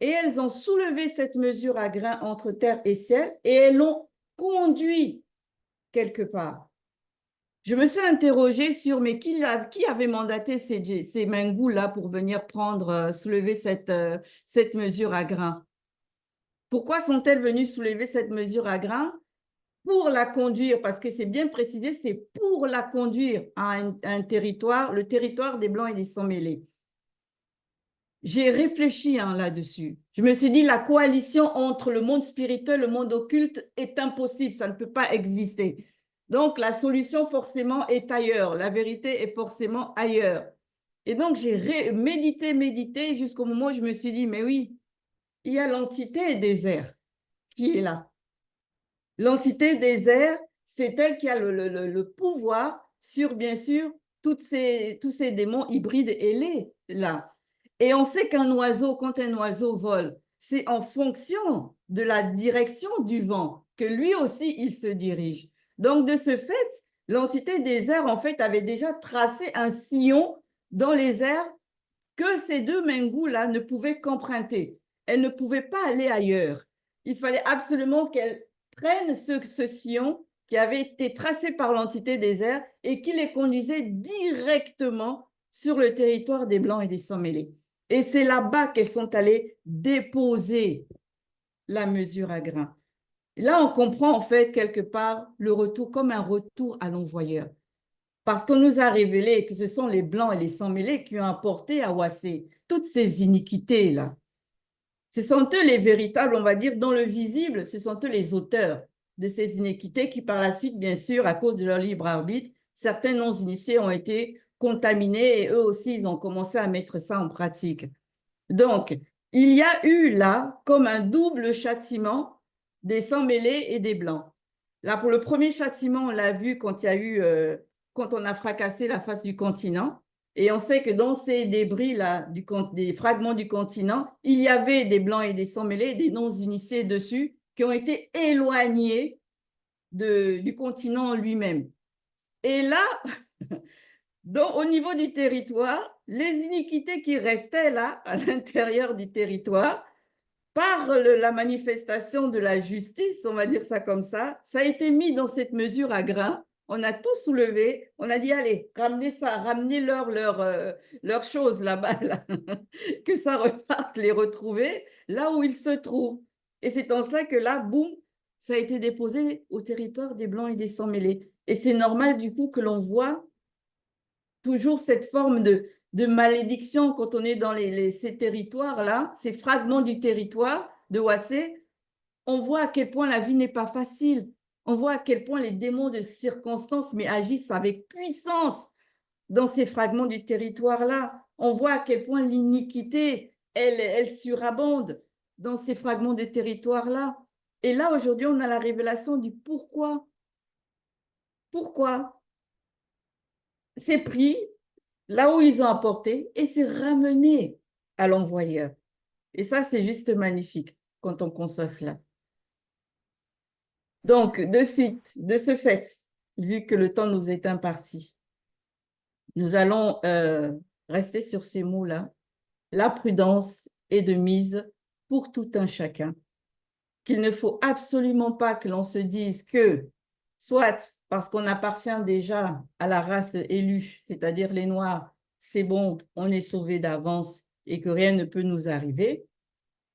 et elles ont soulevé cette mesure à grains entre terre et ciel et elles l'ont conduit quelque part. Je me suis interrogée sur, mais qui avait mandaté ces Mengu-là pour venir soulever cette mesure à grains? Pourquoi sont-elles venues soulever cette mesure à grains? Pour la conduire, parce que c'est bien précisé, c'est pour la conduire à un territoire, le territoire des Blancs et des Sans-Mêlés. J'ai réfléchi là-dessus. Je me suis dit, la coalition entre le monde spirituel et le monde occulte est impossible, ça ne peut pas exister. Donc, la solution forcément est ailleurs, la vérité est forcément ailleurs. Et donc, j'ai médité jusqu'au moment où je me suis dit, mais oui, il y a l'entité désert qui est là. L'entité désert, c'est elle qui a le pouvoir sur, bien sûr, tous ces démons hybrides ailés là. Et on sait qu'un oiseau, quand un oiseau vole, c'est en fonction de la direction du vent que lui aussi, il se dirige. Donc, de ce fait, l'entité des airs, en fait, avait déjà tracé un sillon dans les airs que ces deux Mengu-là ne pouvaient qu'emprunter. Elles ne pouvaient pas aller ailleurs. Il fallait absolument qu'elles prennent ce sillon qui avait été tracé par l'entité des airs et qui les conduisait directement sur le territoire des Blancs et des Sans-Mêlés. Et c'est là-bas qu'elles sont allées déposer la mesure à grains. Là, on comprend en fait quelque part le retour comme un retour à l'envoyeur. Parce qu'on nous a révélé que ce sont les Blancs et les Sans-Mêlés qui ont apporté à Wassé toutes ces iniquités-là. Ce sont eux les véritables, on va dire, dans le visible, ce sont eux les auteurs de ces iniquités qui, par la suite, bien sûr, à cause de leur libre arbitre, certains non-initiés ont été contaminés et eux aussi, ils ont commencé à mettre ça en pratique. Donc, il y a eu là comme un double châtiment des Sans-Mêlés et des Blancs. Là, pour le premier châtiment, on l'a vu quand il y a eu, quand on a fracassé la face du continent. Et on sait que dans ces débris-là, des fragments du continent, il y avait des Blancs et des Sans-Mêlés, des non-initiés dessus, qui ont été éloignés du continent lui-même. Et là, donc, au niveau du territoire, les iniquités qui restaient là, à l'intérieur du territoire, par la manifestation de la justice, on va dire ça comme ça a été mis dans cette mesure à grains. On a tout soulevé, on a dit, allez, ramenez ça, leurs choses là-bas, là. Que ça reparte les retrouver là où ils se trouvent. Et c'est en cela que là, boum, ça a été déposé au territoire des Blancs et des Sans-Mêlés. Et c'est normal du coup que l'on voit toujours cette forme de malédiction quand on est dans ces territoires-là, ces fragments du territoire de Wassé. On voit à quel point la vie n'est pas facile. On voit à quel point les démons de circonstance mais agissent avec puissance dans ces fragments du territoire-là. On voit à quel point l'iniquité, elle surabonde dans ces fragments de territoire-là. Et là, aujourd'hui, on a la révélation du pourquoi. Pourquoi c'est pris là où ils ont apporté et c'est ramené à l'envoyeur. Et ça, c'est juste magnifique quand on conçoit cela. Donc, de suite, de ce fait, vu que le temps nous est imparti, nous allons rester sur ces mots-là. La prudence est de mise pour tout un chacun. Qu'il ne faut absolument pas que l'on se dise que, soit parce qu'on appartient déjà à la race élue, c'est-à-dire les Noirs, c'est bon, on est sauvé d'avance et que rien ne peut nous arriver,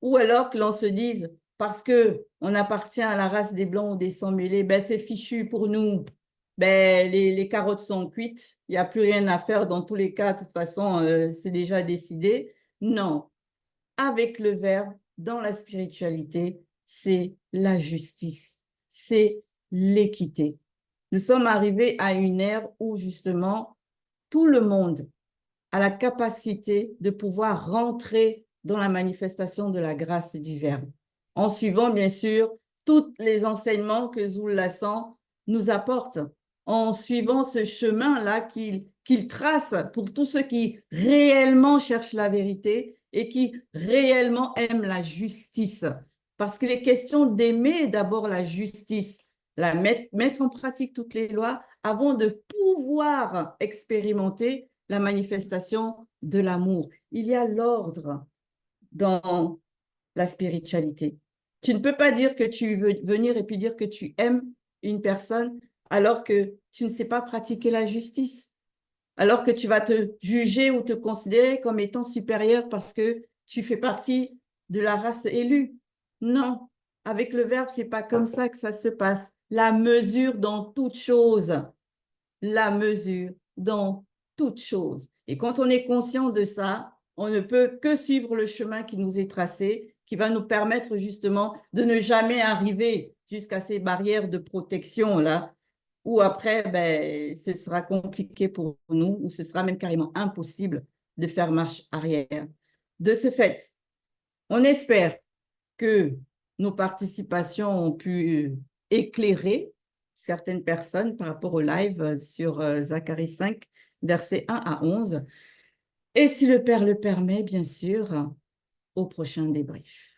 ou alors que l'on se dise, parce qu'on appartient à la race des Blancs ou des Sans-Mêlés, ben c'est fichu pour nous, ben les carottes sont cuites, il n'y a plus rien à faire dans tous les cas, de toute façon, c'est déjà décidé. Non, avec le Verbe, dans la spiritualité, c'est la justice, c'est l'équité. Nous sommes arrivés à une ère où justement tout le monde a la capacité de pouvoir rentrer dans la manifestation de la grâce et du Verbe, en suivant bien sûr tous les enseignements que Zul Lassan nous apporte, en suivant ce chemin-là qu'il trace pour tous ceux qui réellement cherchent la vérité et qui réellement aiment la justice. Parce qu'il est question d'aimer d'abord la justice, mettre en pratique toutes les lois avant de pouvoir expérimenter la manifestation de l'amour. Il y a l'ordre dans la spiritualité. Tu ne peux pas dire que tu veux venir et puis dire que tu aimes une personne alors que tu ne sais pas pratiquer la justice, alors que tu vas te juger ou te considérer comme étant supérieur parce que tu fais partie de la race élue. Non, avec le Verbe, c'est pas comme ça que ça se passe. La mesure dans toute chose. La mesure dans toute chose. Et quand on est conscient de ça, on ne peut que suivre le chemin qui nous est tracé, qui va nous permettre justement de ne jamais arriver jusqu'à ces barrières de protection-là, où après, ben, ce sera compliqué pour nous, ou ce sera même carrément impossible de faire marche arrière. De ce fait, on espère que nos participations ont pu éclairer certaines personnes par rapport au live sur Zacharie 5, versets 1 à 11. Et si le Père le permet, bien sûr, au prochain débrief.